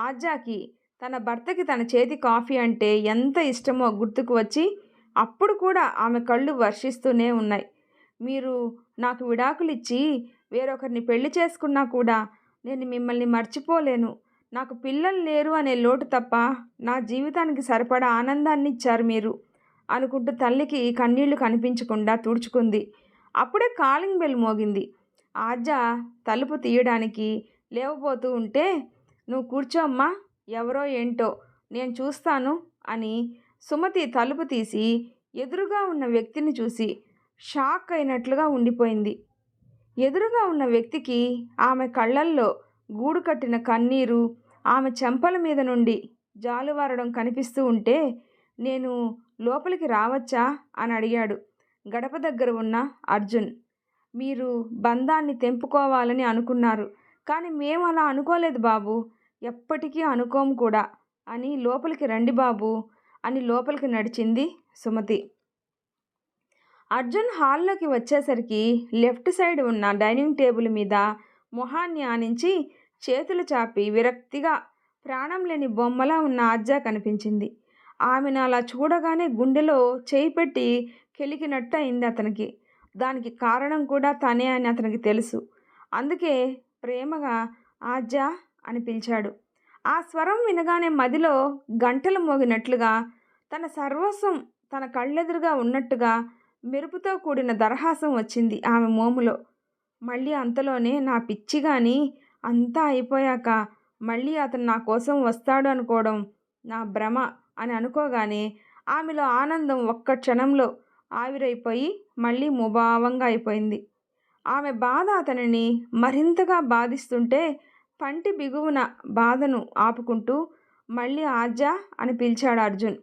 ఆజ్జాకి తన భర్తకి తన చేతి కాఫీ అంటే ఎంత ఇష్టమో గుర్తుకు వచ్చి అప్పుడు కూడా ఆమె కళ్ళు వర్షిస్తూనే ఉన్నాయి. మీరు నాకు విడాకులిచ్చి వేరొకరిని పెళ్లి చేసుకున్నా కూడా నేను మిమ్మల్ని మర్చిపోలేను. నాకు పిల్లలు లేరు అనే లోటు తప్ప నా జీవితానికి సరిపడా ఆనందాన్ని ఇచ్చారు మీరు అనుకుంటూ తల్లికి కన్నీళ్లు కనిపించకుండా తుడుచుకుంది. అప్పుడే కాలింగ్ బెల్ మోగింది. ఆజ్జా తలుపు తీయడానికి లేవబోతూ ఉంటే, నువ్వు కూర్చో అమ్మా, ఎవరో ఏంటో నేను చూస్తాను అని సుమతి తలుపు తీసి ఎదురుగా ఉన్న వ్యక్తిని చూసి షాక్ అయినట్లుగా ఉండిపోయింది. ఎదురుగా ఉన్న వ్యక్తికి ఆమె కళ్ళల్లో గూడు కట్టిన కన్నీరు ఆమె చెంపల మీద నుండి జాలువారడం కనిపిస్తూ ఉంటే, నేను లోపలికి రావచ్చా అని అడిగాడు గడప దగ్గర ఉన్న అర్జున్. మీరు బంధాన్ని తెంపుకోవాలని అనుకున్నారు, కానీ మేము అలా అనుకోలేదు బాబు, ఎప్పటికీ అనుకోము కూడా అని లోపలికి రండి బాబు అని లోపలికి నడిచింది సుమతి. అర్జున్ హాల్లోకి వచ్చేసరికి లెఫ్ట్ సైడ్ ఉన్న డైనింగ్ టేబుల్ మీద మొహాన్ని ఆనించి చేతులు చాపి విరక్తిగా ప్రాణం లేని బొమ్మలా ఉన్న ఆజ్జా కనిపించింది. ఆమెను అలా చూడగానే గుండెలో చేయి పెట్టి కెలికినట్టు అయింది అతనికి. దానికి కారణం కూడా తనే అని అతనికి తెలుసు. అందుకే ప్రేమగా ఆజ్జా అని పిలిచాడు. ఆ స్వరం వినగానే మదిలో గంటలు మోగినట్లుగా, తన సర్వస్వం తన కళ్ళెదురుగా ఉన్నట్టుగా మెరుపుతో కూడిన దరహాసం వచ్చింది ఆమె మోములో. మళ్ళీ అంతలోనే నా పిచ్చి గాని అంతా అయిపోయాక మళ్ళీ అతను నా కోసం వస్తాడు అనుకోవడం నా భ్రమ అని అనుకోగానే ఆమెలో ఆనందం ఒక్క క్షణంలో ఆవిరైపోయి మళ్ళీ ముభావంగా అయిపోయింది. ఆమె బాధ అతనిని మరింతగా బాధిస్తుంటే పంటి బిగువున బాధను ఆపుకుంటూ మళ్ళీ ఆజ్జా అని పిలిచాడు అర్జున్.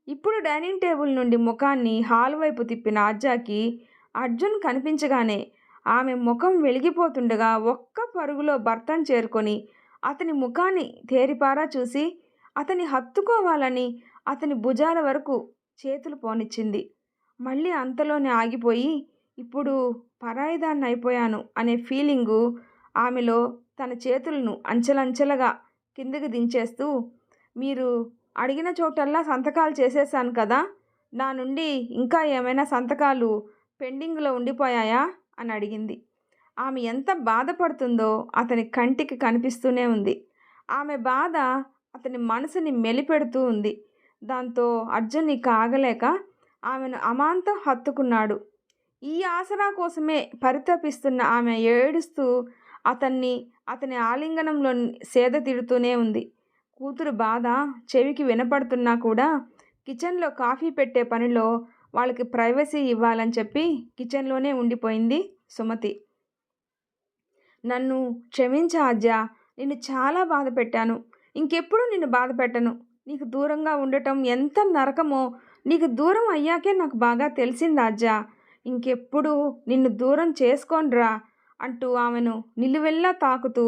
ఇప్పుడు డైనింగ్ టేబుల్ నుండి ముఖాన్ని హాల్ వైపు తిప్పిన ఆజ్జాకి అర్జున్ కనిపించగానే ఆమె ముఖం వెలిగిపోతుండగా ఒక్క పరుగులో భర్తను చేరుకొని అతని ముఖాన్ని తేరిపారా చూసి అతని హత్తుకోవాలని అతని భుజాల వరకు చేతులు పోనిచ్చింది. మళ్ళీ అంతలోనే ఆగిపోయి, ఇప్పుడు పరాయిదాన్ని అయిపోయాను అనే ఫీలింగు ఆమెలో తన చేతులను అంచెలంచెలుగా కిందకి దించేస్తూ, మీరు అడిగిన చోటల్లా సంతకాలు చేసేసాను కదా, నా నుండి ఇంకా ఏమైనా సంతకాలు పెండింగ్లో ఉండిపోయాయా అని అడిగింది. ఆమె ఎంత బాధపడుతుందో అతని కంటికి కనిపిస్తూనే ఉంది. ఆమె బాధ అతని మనసుని మెలిపెడుతూ ఉంది. దాంతో అర్జున్ ఇక ఆగలేక ఆమెను అమాంతం హత్తుకున్నాడు. ఈ ఆసరా కోసమే పరితపిస్తున్న ఆమె ఏడుస్తూ అతని ఆలింగనంలో సేద తీరుతూనే ఉంది. కూతురు బాధ చెవికి వినపడుతున్నా కూడా కిచెన్లో కాఫీ పెట్టే పనిలో వాళ్ళకి ప్రైవసీ ఇవ్వాలని చెప్పి కిచెన్లోనే ఉండిపోయింది సుమతి. నన్ను క్షమించు ఆజ్జా, నిన్ను చాలా బాధ పెట్టాను. ఇంకెప్పుడు నిన్ను బాధ పెట్టను. నీకు దూరంగా ఉండటం ఎంత నరకమో నీకు దూరం అయ్యాకే నాకు బాగా తెలిసింది ఆజ్జా. ఇంకెప్పుడు నిన్ను దూరం చేసుకోనరా అంటూ ఆమెను నిలువెల్లా తాకుతూ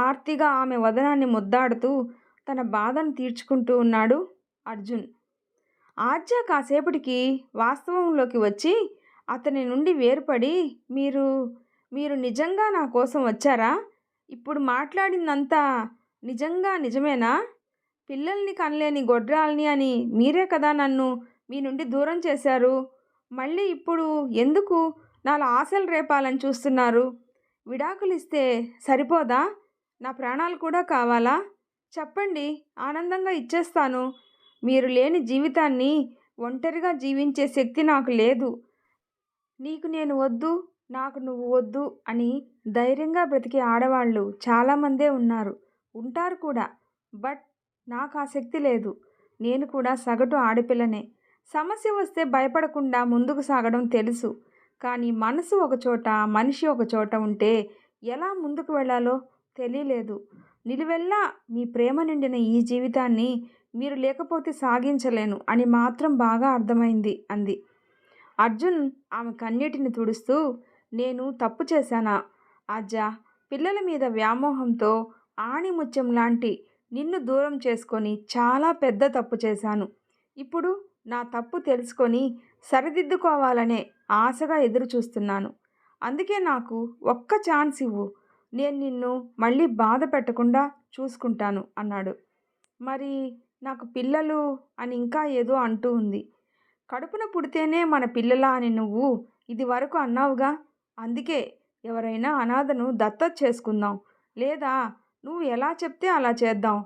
ఆర్తిగా ఆమె వదనాన్ని ముద్దాడుతూ తన బాధను తీర్చుకుంటూ ఉన్నాడు అర్జున్. ఆజ్జా కాసేపటికి వాస్తవంలోకి వచ్చి అతని నుండి వేరుపడి, మీరు నిజంగా నా కోసం వచ్చారా? ఇప్పుడు మాట్లాడిందంతా నిజమేనా? పిల్లల్ని కనలేని గొడ్రాల్ని అని మీరే కదా నన్ను మీ నుండి దూరం చేశారు. మళ్ళీ ఇప్పుడు ఎందుకు నాలో ఆశలు రేపాలని చూస్తున్నారు? విడాకులిస్తే సరిపోదా? నా ప్రాణాలు కూడా కావాలా? చెప్పండి, ఆనందంగా ఇచ్చేస్తాను. మీరు లేని జీవితాన్ని ఒంటరిగా జీవించే శక్తి నాకు లేదు. నీకు నేను వద్దు, నాకు నువ్వు వద్దు అని ధైర్యంగా బ్రతికే ఆడవాళ్ళు చాలామందే ఉన్నారు, ఉంటారు కూడా. బట్ నాకు ఆ శక్తి లేదు. నేను కూడా సగటు ఆడపిల్లనే. సమస్య వస్తే భయపడకుండా ముందుకు సాగడం తెలుసు. కానీ మనసు ఒకచోట, మనిషి ఒకచోట ఉంటే ఎలా ముందుకు వెళ్ళాలో తెలియలేదు. నిలువెల్లా మీ ప్రేమ నిండిన ఈ జీవితాన్ని మీరు లేకపోతే సాగించలేను అని మాత్రం బాగా అర్థమైంది అంది. అర్జున్ ఆమె కన్నీటిని తుడుస్తూ, నేను తప్పు చేశానా ఆజ్జా? పిల్లల మీద వ్యామోహంతో ఆణిముత్యం లాంటి నిన్ను దూరం చేసుకొని చాలా పెద్ద తప్పు చేశాను. ఇప్పుడు నా తప్పు తెలుసుకొని సరిదిద్దుకోవాలనే ఆశగా ఎదురు చూస్తున్నాను. అందుకే నాకు ఒక్క ఛాన్స్ ఇవ్వు. నేను నిన్ను మళ్ళీ బాధ పెట్టకుండా చూసుకుంటాను అన్నాడు. మరి నాకు పిల్లలు అని ఇంకా ఏదో అంటూ ఉంది. కడుపున పుడితేనే మన పిల్లలా అని నువ్వు ఇదివరకు అన్నావుగా. అందుకే ఎవరైనా అనాథను దత్తత చేసుకుందాం. లేదా నువ్వు ఎలా చెప్తే అలా చేద్దాం.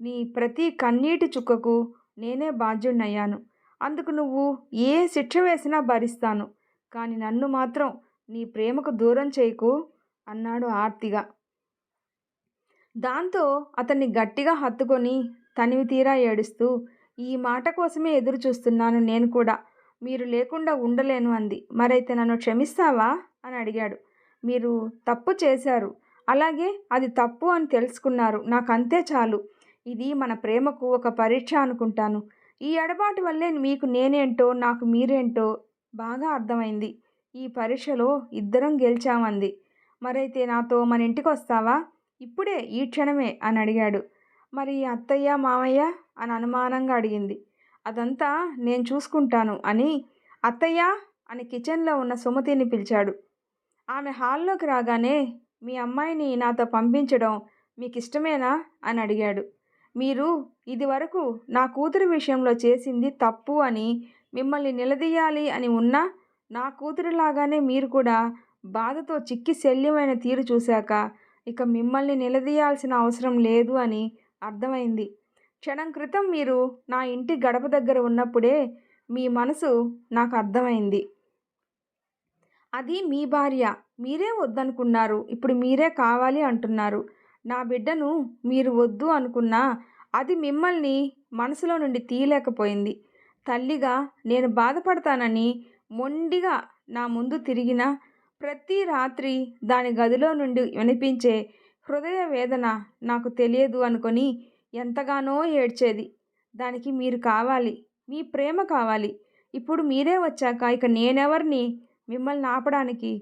నీ ప్రతి కన్నీటి చుక్కకు నేనే బాధ్యుడినయ్యాను. అందుకు నువ్వు ఏ శిక్ష వేసినా భరిస్తాను. కానీ నన్ను మాత్రం నీ ప్రేమకు దూరం చేయకు అన్నాడు ఆర్తిగా. దాంతో అతన్ని గట్టిగా హత్తుకొని తనివి తీరా ఏడుస్తూ, ఈ మాట కోసమే ఎదురు చూస్తున్నాను నేను కూడా. మీరు లేకుండా ఉండలేను అంది. మరైతే నన్ను క్షమిస్తావా అని అడిగాడు. మీరు తప్పు చేశారు. అలాగే అది తప్పు అని తెలుసుకున్నారు. నాకంతే చాలు. ఇది మన ప్రేమకు ఒక పరీక్ష అనుకుంటాను. ఈ ఎడబాటు వల్లే మీకు నేనేంటో నాకు మీరేంటో బాగా అర్థమైంది. ఈ పరీక్షలో ఇద్దరం గెలిచామంది. మరైతే నాతో మన ఇంటికి వస్తావా? ఇప్పుడే, ఈ క్షణమే అని అడిగాడు. మరి అత్తయ్య మామయ్య అని అనుమానంగా అడిగింది. అదంతా నేను చూసుకుంటాను అని అత్తయ్య అని కిచెన్లో ఉన్న సుమతిని పిలిచాడు. ఆమె హాల్లోకి రాగానే మీ అమ్మాయిని నాతో పంపించడం మీకు ఇష్టమేనా అని అడిగాడు. మీరు ఇదివరకు నా కూతురి విషయంలో చేసింది తప్పు అని మిమ్మల్ని నిలదీయాలి అని ఉన్నా నా కూతురిలాగానే మీరు కూడా బాధతో చిక్కి శల్యమైన తీరు చూశాక ఇక మిమ్మల్ని నిలదీయాల్సిన అవసరం లేదు అని అర్థమైంది. క్షణం క్రితం మీరు నా ఇంటి గడప దగ్గర ఉన్నప్పుడే మీ మనసు నాకు అర్థమైంది. అది మీ భార్య. మీరే వద్దనుకున్నారు. ఇప్పుడు మీరే కావాలి అంటున్నారు. నా బిడ్డను మీరు వద్దు అనుకున్నా అది మిమ్మల్ని మనసులో నుండి తీయలేకపోయింది. తల్లిగా నేను బాధపడతానని మొండిగా నా ముందు తిరిగిన ప్రతి రాత్రి దాని గదిలో నుండి వినిపించే హృదయ వేదన నాకు తెలియదు అనుకొని ఎంతగానో ఏడ్చేది. దానికి మీరు కావాలి. మీ ప్రేమ కావాలి. ఇప్పుడు మీరే వచ్చాక ఇక నేనెవరిని మిమ్మల్ని ఆపడానికి?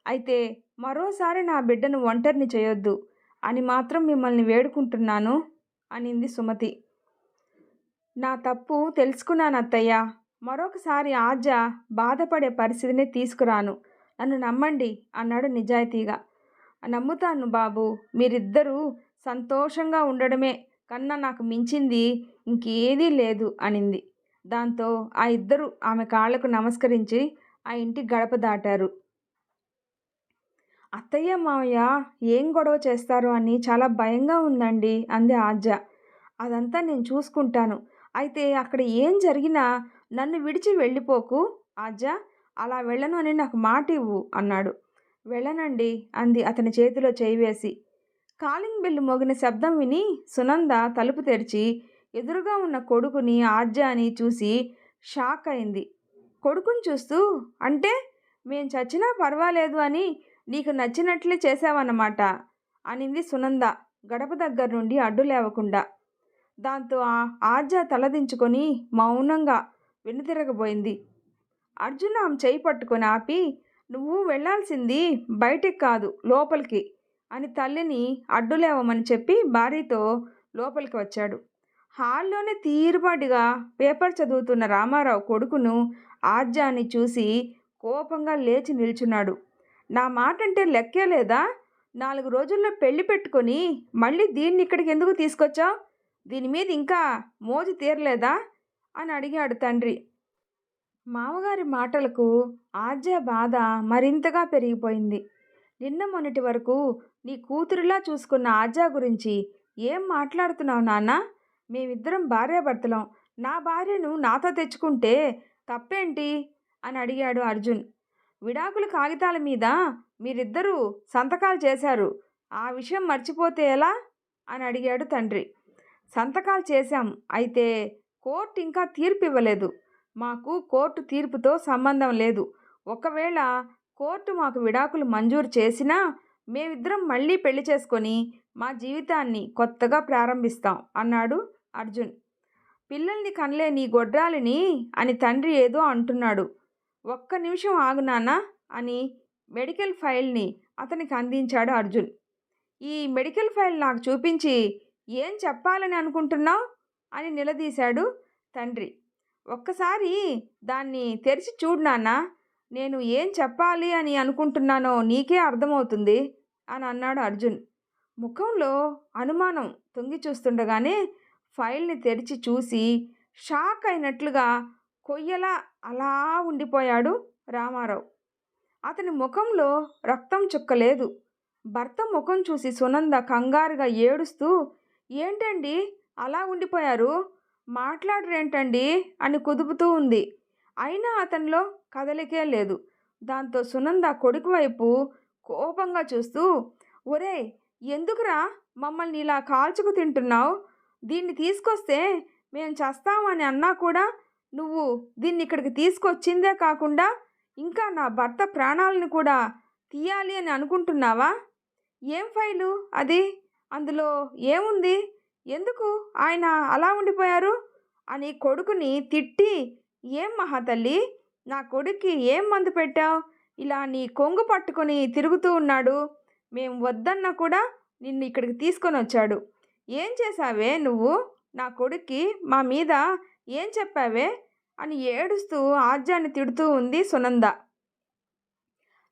అయితే మరోసారి నా బిడ్డను ఒంటరిని చేయొద్దు అని మాత్రం మిమ్మల్ని వేడుకుంటున్నాను అనింది సుమతి. నా తప్పు తెలుసుకున్నాను అత్తయ్య. మరొకసారి ఆజ్య బాధపడే పరిస్థితిని తీసుకురాను. నన్ను నమ్మండి అన్నాడు నిజాయితీగా. నమ్ముతాను బాబు. మీరిద్దరూ సంతోషంగా ఉండడమే కన్నా నాకు మించింది ఇంకేదీ లేదు అనింది. దాంతో ఆ ఇద్దరు ఆమె కాళ్లకు నమస్కరించి ఆ ఇంటి గడప దాటారు. అత్తయ్య మావయ్య ఏం గొడవ చేస్తారో అని చాలా భయంగా ఉందండి అంది ఆజ్య. అదంతా నేను చూసుకుంటాను. అయితే అక్కడ ఏం జరిగినా నన్ను విడిచి వెళ్ళిపోకు ఆజ్య. అలా వెళ్ళను అని నాకు మాట ఇవ్వు అన్నాడు. వెళ్ళనండి అంది అతని చేతిలో చేయి వేసి. కాలింగ్ బెల్ మోగిన శబ్దం విని సునంద తలుపు తెరిచి ఎదురుగా ఉన్న కొడుకుని ఆజ్యాని చూసి షాక్ అయింది. కొడుకుని చూస్తూ, అంటే మేం చచ్చినా పర్వాలేదు అని నీకు నచ్చినట్లే చేసావన్నమాట అనింది సునంద గడప దగ్గర నుండి అడ్డు లేవకుండా. దాంతో ఆ ఆజ్య తలదించుకొని మౌనంగా వెనుతిరగబోయింది. అర్జున్ ఆమె చేయి పట్టుకొని ఆపి, నువ్వు వెళ్లాల్సింది బయటికి కాదు లోపలికి అని తల్లిని అడ్డులేవమని చెప్పి భార్యతో లోపలికి వచ్చాడు. హాల్లోనే తీరుబాటుగా పేపర్ చదువుతున్న రామారావు కొడుకును ఆజ్యాని చూసి కోపంగా లేచి నిల్చున్నాడు. నా మాట అంటే లెక్కే లేదా? 4 రోజుల్లో పెళ్లి పెట్టుకొని మళ్ళీ దీన్ని ఇక్కడికి ఎందుకు తీసుకొచ్చావు? దీని మీద ఇంకా మోజు తీరలేదా అని అడిగాడు తండ్రి. మామగారి మాటలకు ఆజ్య బాధ మరింతగా పెరిగిపోయింది. నిన్న మొన్నటి వరకు నీ కూతురులా చూసుకున్న ఆజ్య గురించి ఏం మాట్లాడుతున్నావు నాన్న? మేమిద్దరం భార్యాభర్తలం. నా భార్యను నాతో తెచ్చుకుంటే తప్పేంటి అని అడిగాడు అర్జున్. విడాకుల కాగితాల మీద మీరిద్దరూ సంతకాలు చేశారు. ఆ విషయం మర్చిపోతే ఎలా అని అడిగాడు తండ్రి. సంతకాలు చేశాం. అయితే కోర్టు ఇంకా తీర్పు ఇవ్వలేదు. మాకు కోర్టు తీర్పుతో సంబంధం లేదు. ఒకవేళ కోర్టు మాకు విడాకులు మంజూరు చేసినా మేమిద్దరం మళ్ళీ పెళ్లి చేసుకొని మా జీవితాన్ని కొత్తగా ప్రారంభిస్తాం అన్నాడు అర్జున్. పిల్లల్ని కనలేని గొడ్రాలిని అని తండ్రి ఏదో అంటున్నాడు. ఒక్క నిమిషం ఆగు నాన్న అని మెడికల్ ఫైల్ని అతనికి అందించాడు అర్జున్. ఈ మెడికల్ ఫైల్ నాకు చూపించి ఏం చెప్పాలని అనుకుంటున్నావు అని నిలదీశాడు తండ్రి. ఒక్కసారి దాన్ని తెరిచి చూడు నాన్న. నేను ఏం చెప్పాలి అని అనుకుంటున్నానో నీకే అర్థమవుతుంది అని అన్నాడు అర్జున్. ముఖంలో అనుమానం తొంగి చూస్తుండగానే ఫైల్ని తెరిచి చూసి షాక్ అయినట్లుగా కొయ్యలా అలా ఉండిపోయాడు రామారావు. అతని ముఖంలో రక్తం చుక్కలేదు. భర్త ముఖం చూసి సునంద కంగారుగా ఏడుస్తూ, ఏంటండి అలా ఉండిపోయారు, మాట్లాడరేంటండి అని కుదుపుతూ ఉంది. అయినా అతనిలో కదలికే లేదు. దాంతో సునంద కొడుకు వైపు కోపంగా చూస్తూ, ఒరేయ్, ఎందుకురా మమ్మల్ని ఇలా కాల్చుకు తింటున్నావు? దీన్ని తీసుకొస్తే మేము చస్తామని అన్నా కూడా నువ్వు దీన్ని ఇక్కడికి తీసుకొచ్చిందే కాకుండా ఇంకా నా భర్త ప్రాణాలను కూడా తీయాలి అని అనుకుంటున్నావా? ఏం ఫైలు అది? అందులో ఏముంది? ఎందుకు ఆయన అలా ఉండిపోయారు అని కొడుకుని తిట్టి, ఏం మహాతల్లి, నా కొడుక్కి ఏం మందు పెట్టావు? ఇలా నీ కొంగు పట్టుకొని తిరుగుతూ ఉన్నాడు. మేం వద్దన్నా కూడా నిన్ను ఇక్కడికి తీసుకొని వచ్చాడు. ఏం చేశావే నువ్వు? నా కొడుక్కి మా మీద ఏం చెప్పావే అని ఏడుస్తూ ఆజ్యాన్ని తిడుతూ ఉంది సునంద.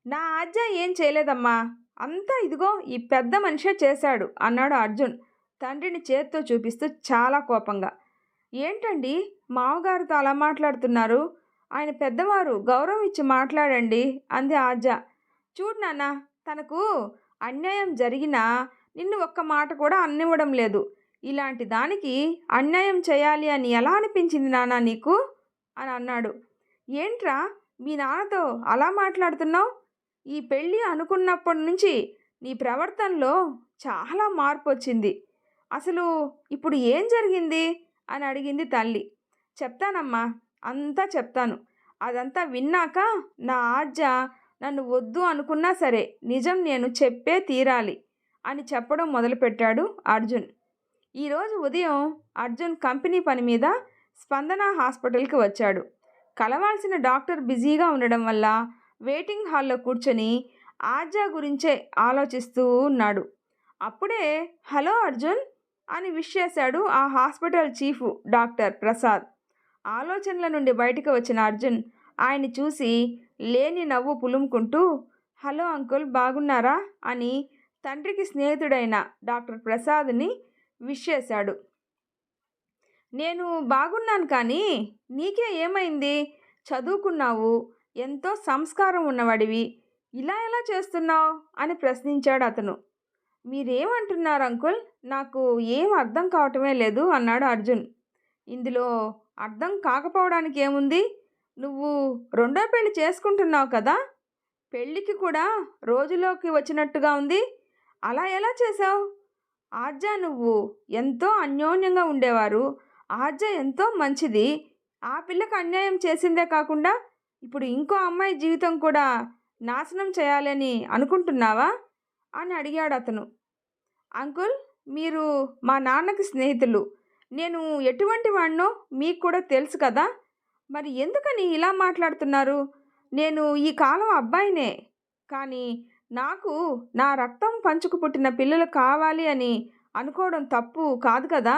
నా ఆజ్య ఏం చేయలేదమ్మా, అంతా ఇదిగో ఈ పెద్ద మనిషే చేశాడు అన్నాడు అర్జున్ తండ్రిని చేత్తో చూపిస్తూ చాలా కోపంగా. ఏంటండి మామగారితో అలా మాట్లాడుతున్నారు? ఆయన పెద్దవారు, గౌరవం ఇచ్చి మాట్లాడండి అంది ఆజ్య. చూడు నాన్న, తనకు అన్యాయం జరిగినా నిన్ను ఒక్క మాట కూడా అన్నివ్వడం లేదు. ఇలాంటి దానికి అన్యాయం చేయాలి అని ఎలా అనిపించింది నాన్న నీకు అని అన్నాడు. ఏంట్రా మీ నాన్నతో అలా మాట్లాడుతున్నావు? ఈ పెళ్ళి అనుకున్నప్పటి నుంచి నీ ప్రవర్తనలో చాలా మార్పు వచ్చింది. అసలు ఇప్పుడు ఏం జరిగింది అని అడిగింది తల్లి. చెప్తానమ్మా, అంతా చెప్తాను. అదంతా విన్నాక నా ఆజ్య నన్ను వద్దు అనుకున్నా సరే నిజం నేను చెప్పే తీరాలి అని చెప్పడం మొదలుపెట్టాడు అర్జున్. ఈరోజు ఉదయం అర్జున్ కంపెనీ పని మీద స్పందన హాస్పిటల్కి వచ్చాడు. కలవాల్సిన డాక్టర్ బిజీగా ఉండడం వల్ల వెయిటింగ్ హాల్లో కూర్చొని ఆజ్య గురించే ఆలోచిస్తూ ఉన్నాడు. అప్పుడే హలో అర్జున్ అని విష్ చేశాడు ఆ హాస్పిటల్ చీఫ్ డాక్టర్ ప్రసాద్. ఆలోచనల నుండి బయటకు వచ్చిన అర్జున్ ఆయన్ని చూసి లేని నవ్వు పులుముకుంటూ, హలో అంకుల్, బాగున్నారా అని తండ్రికి స్నేహితుడైన డాక్టర్ ప్రసాద్ని విష్ చేశాడు. నేను బాగున్నాను, కానీ నీకే ఏమైంది? చదువుకున్నావు, ఎంతో సంస్కారం ఉన్నవాడివి, ఇలా ఎలా చేస్తున్నావు అని ప్రశ్నించాడు అతను. మీరేమంటున్నారు అంకుల్? నాకు ఏం అర్థం కావటమే లేదు అన్నాడు అర్జున్. ఇందులో అర్థం కాకపోవడానికి ఏముంది? నువ్వు రెండో పెళ్లి చేసుకుంటున్నావు కదా, పెళ్ళికి కూడా రోజులోకి వచ్చినట్టుగా ఉంది. అలా ఎలా చేసావు? ఆజ్య నువ్వు ఎంతో అన్యోన్యంగా ఉండేవారు. ఆజ్య ఎంతో మంచిది. ఆ పిల్లకు అన్యాయం చేసిందే కాకుండా ఇప్పుడు ఇంకో అమ్మాయి జీవితం కూడా నాశనం చేయాలని అనుకుంటున్నావా అని అడిగాడు అతను. అంకుల్, మీరు మా నాన్నకి స్నేహితులు. నేను ఎటువంటి వాడినో మీకు కూడా తెలుసు కదా, మరి ఎందుకని ఇలా మాట్లాడుతున్నారు? నేను ఈ కాలం అబ్బాయినే, కానీ నాకు నా రక్తం పంచుకు పుట్టిన పిల్లలు కావాలి అని అనుకోవడం తప్పు కాదు కదా.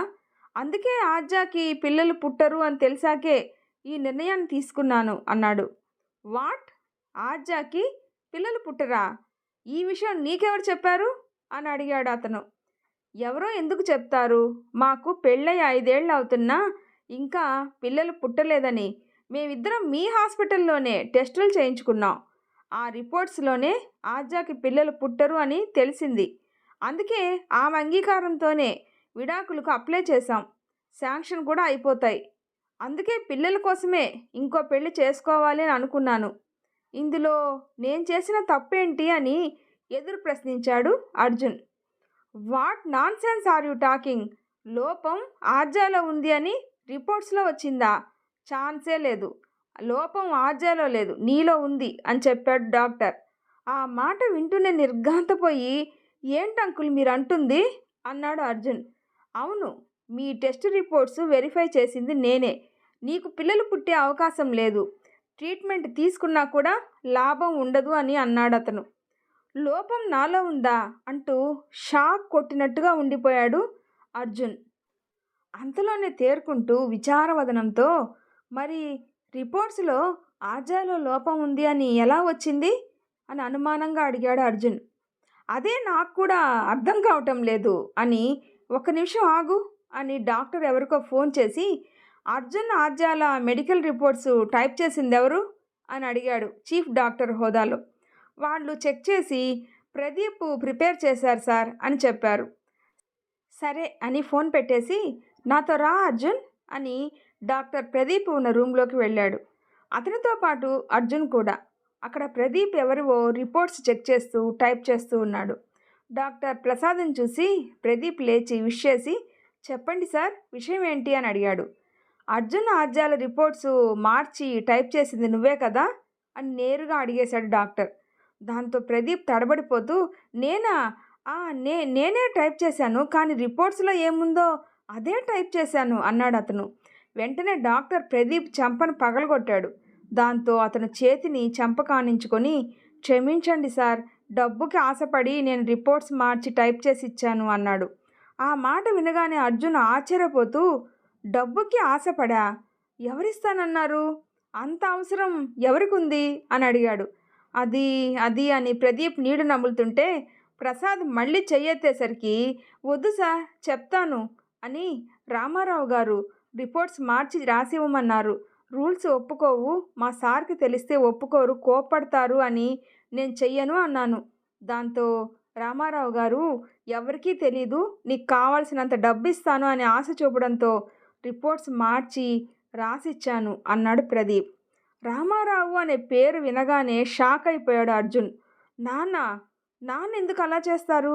అందుకే ఆజ్యాకి పిల్లలు పుట్టరు అని తెలిసాకే ఈ నిర్ణయాన్ని తీసుకున్నాను అన్నాడు. వాట్? ఆజ్యాకి పిల్లలు పుట్టరా? ఈ విషయం నీకెవరు చెప్పారు అని అడిగాడు అతను. ఎవరో ఎందుకు చెప్తారు? మాకు పెళ్ళై 5 ఏళ్ళు అవుతున్నా ఇంకా పిల్లలు పుట్టలేదని మేమిద్దరం మీ హాస్పిటల్లోనే టెస్టులు చేయించుకున్నాం. ఆ రిపోర్ట్స్లోనే ఆజ్యాకి పిల్లలు పుట్టరు అని తెలిసింది. అందుకే ఆమె అంగీకారంతోనే విడాకులకు అప్లై చేశాం. శాంక్షన్ కూడా అయిపోతాయి. అందుకే పిల్లల కోసమే ఇంకో పెళ్లి చేసుకోవాలి అని అనుకున్నాను. ఇందులో నేను చేసిన తప్పేంటి అని ఎదురు ప్రశ్నించాడు Arjun. What nonsense are you talking? లోపం ఆజ్యాలో ఉంది అని రిపోర్ట్స్లో వచ్చిందా? ఛాన్సే లేదు. లోపం ఆజ్యాలో లేదు, నీలో ఉంది అని చెప్పాడు డాక్టర్. ఆ మాట వింటూనే నిర్ఘాంతపోయి, ఏంటంకుల్ మీరు అంటుంది అన్నాడు అర్జున్. అవును, మీ టెస్ట్ రిపోర్ట్స్ వెరిఫై చేసింది నేనే. నీకు పిల్లలు పుట్టే అవకాశం లేదు. ట్రీట్మెంట్ తీసుకున్నా కూడా లాభం ఉండదు అని అన్నాడు అతను. లోపం నాలో ఉందా అంటూ షాక్ కొట్టినట్టుగా ఉండిపోయాడు అర్జున్. అంతలోనే తేరుకుంటూ విచారవదనంతో, మరి రిపోర్ట్స్లో ఆజ్యాలో లోపం ఉంది అని ఎలా వచ్చింది అని అనుమానంగా అడిగాడు అర్జున్. అదే నాకు కూడా అర్థం కావటం లేదు అని. ఒక్క నిమిషం ఆగు అని డాక్టర్ ఎవరికో ఫోన్ చేసి అర్జున్ ఆజ్యాల మెడికల్ రిపోర్ట్స్ టైప్ చేసింది ఎవరు అని అడిగాడు చీఫ్ డాక్టర్ హోదాలో. వాళ్ళు చెక్ చేసి ప్రదీప్ ప్రిపేర్ చేశారు సార్ అని చెప్పారు. సరే అని ఫోన్ పెట్టేసి నాతో రా అర్జున్ అని డాక్టర్ ప్రదీప్ ఉన్న రూమ్లోకి వెళ్ళాడు. అతనితో పాటు అర్జున్ కూడా. అక్కడ ప్రదీప్ ఎవరివో రిపోర్ట్స్ చెక్ చేస్తూ టైప్ చేస్తూ ఉన్నాడు. డాక్టర్ ప్రసాద్ని చూసి ప్రదీప్ లేచి విష్ చేసి చెప్పండి సార్ విషయం ఏంటి అని అడిగాడు. అర్జున్ ఆజ్యాల రిపోర్ట్స్ మార్చి టైప్ చేసింది నువ్వే కదా అని నేరుగా అడిగేశాడు డాక్టర్. దాంతో ప్రదీప్ తడబడిపోతూ నేనా నేనే టైప్ చేశాను, కానీ రిపోర్ట్స్లో ఏముందో అదే టైప్ చేశాను అన్నాడు అతను. వెంటనే డాక్టర్ ప్రదీప్ చెంపను పగలగొట్టాడు. దాంతో అతను చేతిని చెంప కానించుకొని క్షమించండి సార్, డబ్బుకి ఆశపడి నేను రిపోర్ట్స్ మార్చి టైప్ చేసి ఇచ్చాను అన్నాడు. ఆ మాట వినగానే అర్జున్ ఆశ్చర్యపోతూ డబ్బుకి ఆశపడా? ఎవరిస్తానన్నారు? అంత అవసరం ఎవరికుంది అని అడిగాడు. అది అది అని ప్రదీప్ నీడు నములుతుంటే ప్రసాద్ మళ్ళీ చెయ్యెత్తేసరికి వద్దు సార్ చెప్తాను అని రామారావు గారు రిపోర్ట్స్ మార్చి రాసివ్వమన్నారు. రూల్స్ ఒప్పుకోవు, మా సార్కి తెలిస్తే ఒప్పుకోరు, కోప్పడతారు అని నేను చెయ్యను అన్నాను. దాంతో రామారావు గారు ఎవరికీ తెలీదు, నీకు కావాల్సినంత డబ్బు ఇస్తాను అని ఆశ చూపడంతో రిపోర్ట్స్ మార్చి రాసిచ్చాను అన్నాడు ప్రదీప్. రామారావు అనే పేరు వినగానే షాక్ అయిపోయాడు అర్జున్. నాన్న నాన్న ఎందుకు అలా చేస్తారు?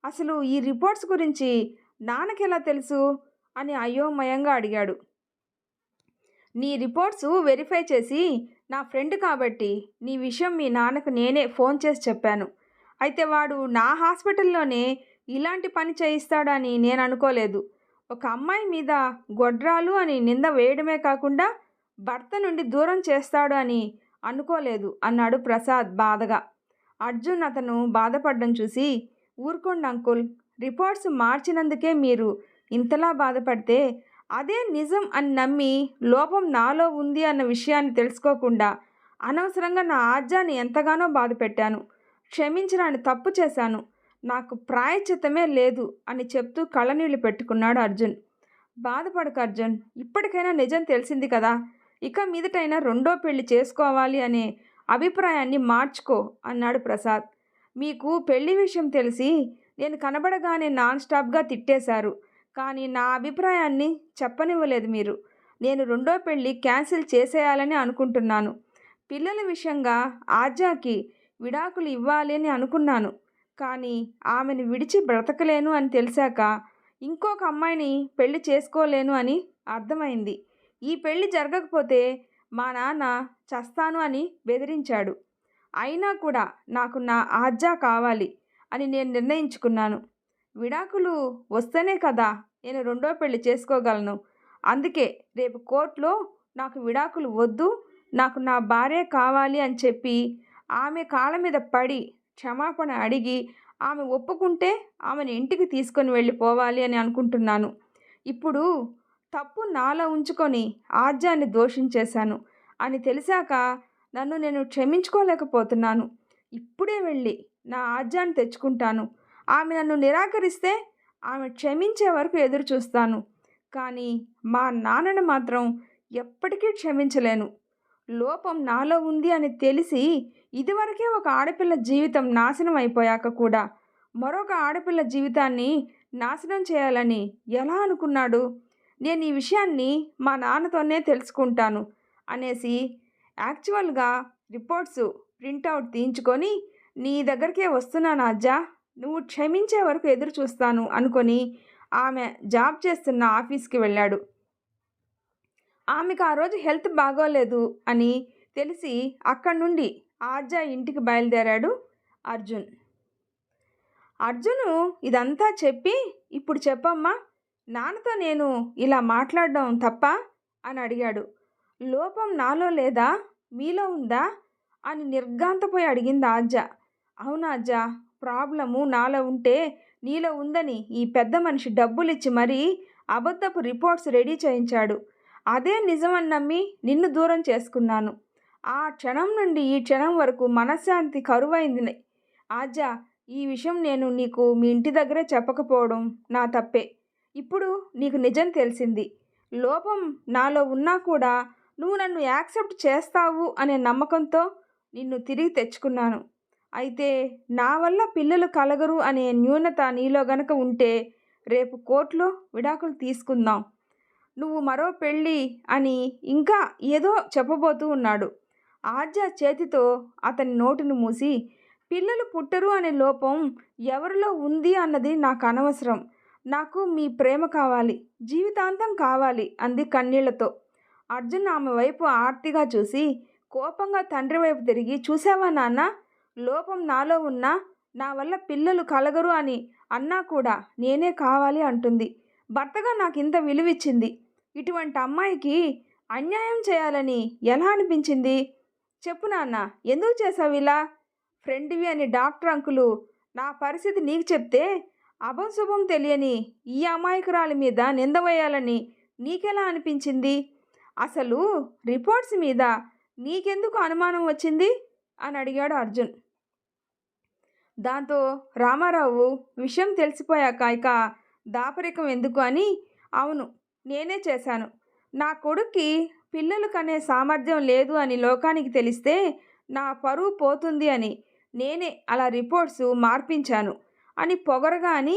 అసలు ఈ రిపోర్ట్స్ గురించి నాన్నకెలా తెలుసు అని అయోమయంగా అడిగాడు. నీ రిపోర్ట్స్ వెరిఫై చేసి నా ఫ్రెండ్ కాబట్టి నీ విషయం మీ నాన్నకు నేనే ఫోన్ చేసి చెప్పాను. అయితే వాడు నా హాస్పిటల్లోనే ఇలాంటి పని చేయిస్తాడని నేను అనుకోలేదు. ఒక అమ్మాయి మీద గొడ్రాలు అని నింద వేయడమే కాకుండా భర్త నుండి దూరం చేస్తాడు అని అనుకోలేదు అన్నాడు ప్రసాద్ బాధగా. అర్జున్ అతను బాధపడడం చూసి ఊరుకోండి అంకుల్, రిపోర్ట్స్ మార్చినందుకే మీరు ఇంతలా బాధపడితే అదే నిజం అని నమ్మి లోపం నాలో ఉంది అన్న విషయాన్ని తెలుసుకోకుండా అనవసరంగా నా ఆజ్యాన్ని ఎంతగానో బాధ పెట్టాను. క్షమించరాని తప్పు చేశాను, నాకు ప్రాయశ్చిత్తమే లేదు అని చెప్తూ కళ్ళనీళ్ళు పెట్టుకున్నాడు అర్జున్. బాధపడకు అర్జున్, ఇప్పటికైనా నిజం తెలిసింది కదా, ఇక మీదటైనా రెండో పెళ్లి చేసుకోవాలి అనే అభిప్రాయాన్ని మార్చుకో అన్నాడు ప్రసాద్. మీకు పెళ్లి విషయం తెలిసి నేను కనబడగానే నాన్ స్టాప్గా తిట్టేశారు, కానీ నా అభిప్రాయాన్ని చెప్పనివ్వలేదు మీరు. నేను రెండో పెళ్ళి క్యాన్సిల్ చేసేయాలని అనుకుంటున్నాను. పిల్లల విషయంగా ఆజ్యాకి విడాకులు ఇవ్వాలి అని అనుకున్నాను, కానీ ఆమెను విడిచి బ్రతకలేను అని తెలిసాక ఇంకొక అమ్మాయిని పెళ్లి చేసుకోలేను అని అర్థమైంది. ఈ పెళ్లి జరగకపోతే మా నాన్న చస్తాను అని బెదిరించాడు. అయినా కూడా నాకు నా ఆజ్జా కావాలి అని నేను నిర్ణయించుకున్నాను. విడాకులు వస్తేనే కదా నేను రెండో పెళ్లి చేసుకోగలను. అందుకే రేపు కోర్టులో నాకు విడాకులు వద్దు, నాకు నా భార్య కావాలి అని చెప్పి ఆమె కాళ్ళ మీద పడి క్షమాపణ అడిగి ఆమె ఒప్పుకుంటే ఆమెను ఇంటికి తీసుకొని వెళ్ళిపోవాలి అని అనుకుంటున్నాను. ఇప్పుడు తప్పు నాలో ఉంచుకొని ఆజ్యాన్ని దోషించేశాను అని తెలిసాక నన్ను నేను క్షమించుకోలేకపోతున్నాను. ఇప్పుడే వెళ్ళి నా ఆజ్యాన్ని తెచ్చుకుంటాను. ఆమె నన్ను నిరాకరిస్తే ఆమె క్షమించే వరకు ఎదురు చూస్తాను, కానీ మా నాన్నను మాత్రం ఎప్పటికీ క్షమించలేను. లోపం నాలో ఉంది అని తెలిసి ఇదివరకే ఒక ఆడపిల్ల జీవితం నాశనం అయిపోయాక కూడా మరొక ఆడపిల్ల జీవితాన్ని నాశనం చేయాలని ఎలా అనుకున్నాడు? నేను ఈ విషయాన్ని మా నాన్నతోనే తెలుసుకుంటాను అనేసి యాక్చువల్గా రిపోర్ట్స్ ప్రింటౌట్ తీయించుకొని నీ దగ్గరికే వస్తున్నాను అజ్జా, నువ్వు క్షమించే వరకు ఎదురు చూస్తాను అనుకొని ఆమె జాబ్ చేస్తున్న ఆఫీస్కి వెళ్ళాడు. ఆమెకు ఆ రోజు హెల్త్ బాగోలేదు అని తెలిసి అక్కడి నుండి ఆజ్జా ఇంటికి బయలుదేరాడు అర్జున్. అర్జును ఇదంతా చెప్పి ఇప్పుడు చెప్పమ్మా, నాన్నతో నేను ఇలా మాట్లాడడం తప్ప అని అడిగాడు. లోపం నాలో లేదా మీలో ఉందా అని నిర్ఘాంతపోయి అడిగింది ఆజ్జా. అవునా అజ్జా, ప్రాబ్లము నాలో ఉంటే నీలో ఉందని ఈ పెద్ద మనిషి డబ్బులిచ్చి మరీ అబద్ధపు రిపోర్ట్స్ రెడీ చేయించాడు. అదే నిజమని నమ్మి నిన్ను దూరం చేసుకున్నాను. ఆ క్షణం నుండి ఈ క్షణం వరకు మనశ్శాంతి కరువైంది. ఆజ్జా, ఈ విషయం నేను నీకు మీ ఇంటి దగ్గరే చెప్పకపోవడం నా తప్పే. ఇప్పుడు నీకు నిజం తెలిసింది. లోపం నాలో ఉన్నా కూడా నువ్వు నన్ను యాక్సెప్ట్ చేస్తావు అనే నమ్మకంతో నిన్ను తిరిగి తెచ్చుకున్నాను. అయితే నా వల్ల పిల్లలు కలగరు అనే న్యూనత నీలో గనక ఉంటే రేపు కోర్టులో విడాకులు తీసుకుందాం. నువ్వు మరో పెళ్ళి అని ఇంకా ఏదో చెప్పబోతూ ఉన్నాడు. ఆద్య చేతితో అతని నోటిని మూసి, పిల్లలు పుట్టరు అనే లోపం ఎవరిలో ఉంది అన్నది నాకు అనవసరం. నాకు మీ ప్రేమ కావాలి, జీవితాంతం కావాలి అంది కన్నీళ్లతో. అర్జున్ ఆమె వైపు ఆర్తిగా చూసి కోపంగా తండ్రి వైపు తిరిగి, చూసావా నాన్న, లోపం నాలో ఉన్నా నా వల్ల పిల్లలు కలగరు అని అన్నా కూడా నేనే కావాలి అంటుంది. భర్తగా నాకు ఇంత విలువిచ్చింది. ఇటువంటి అమ్మాయికి అన్యాయం చేయాలని ఎలా అనిపించింది? చెప్పు నాన్న, ఎందుకు చేసావు ఇలా? ఫ్రెండ్వి అని డాక్టర్ అంకులు నా పరిస్థితి నీకు చెప్తే అభం శుభం తెలియని ఈ అమాయకురాలి మీద నింద వేయాలని నీకెలా అనిపించింది? అసలు రిపోర్ట్స్ మీద నీకెందుకు అనుమానం వచ్చింది అని అడిగాడు అర్జున్. దాంతో రామారావు విషయం తెలిసిపోయాక ఇక దాపరికం ఎందుకు అని, అవును నేనే చేశాను. నా కొడుక్కి పిల్లలు కనే సామర్థ్యం లేదు అని లోకానికి తెలిస్తే నా పరువు పోతుంది అని నేనే అలా రిపోర్ట్స్ మార్పించాను అని పొగరగా అని,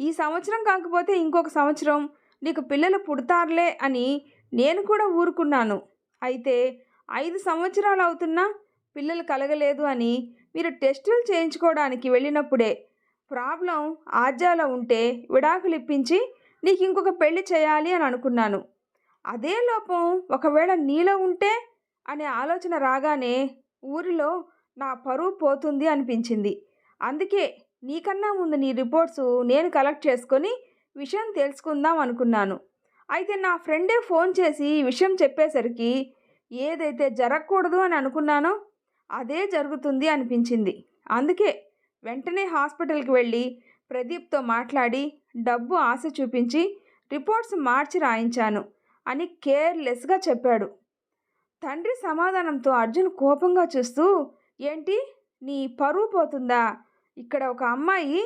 ఈ సంవత్సరం కాకపోతే ఇంకొక సంవత్సరం నీకు పిల్లలు పుడతారులే అని నేను కూడా ఊరుకున్నాను. అయితే 5 సంవత్సరాలు అవుతున్నా పిల్లలు కలగలేదు అని మీరు టెస్టులు చేయించుకోవడానికి వెళ్ళినప్పుడే ప్రాబ్లం ఆజ్యాలో ఉంటే విడాకులు ఇప్పించి నీకు ఇంకొక పెళ్లి చేయాలి అని అనుకున్నాను. అదే లోపం ఒకవేళ నీలో ఉంటే అనే ఆలోచన రాగానే ఊరిలో నా పరువు పోతుంది అనిపించింది. అందుకే నీకన్నా ముందు నీ రిపోర్ట్స్ నేను కలెక్ట్ చేసుకొని విషయం తెలుసుకుందాం అనుకున్నాను. అయితే నా ఫ్రెండే ఫోన్ చేసి ఈ విషయం చెప్పేసరికి ఏదైతే జరగకూడదు అని అనుకున్నానో అదే జరుగుతుంది అనిపించింది. అందుకే వెంటనే హాస్పిటల్కి వెళ్ళి ప్రదీప్తో మాట్లాడి డబ్బు ఆశ చూపించి రిపోర్ట్స్ మార్చి రాయించాను అని కేర్లెస్గా చెప్పాడు. తండ్రి సమాధానంతో అర్జున్ కోపంగా చూస్తూ, ఏంటి నీ పరువు పోతుందా? ఇక్కడ ఒక అమ్మాయి,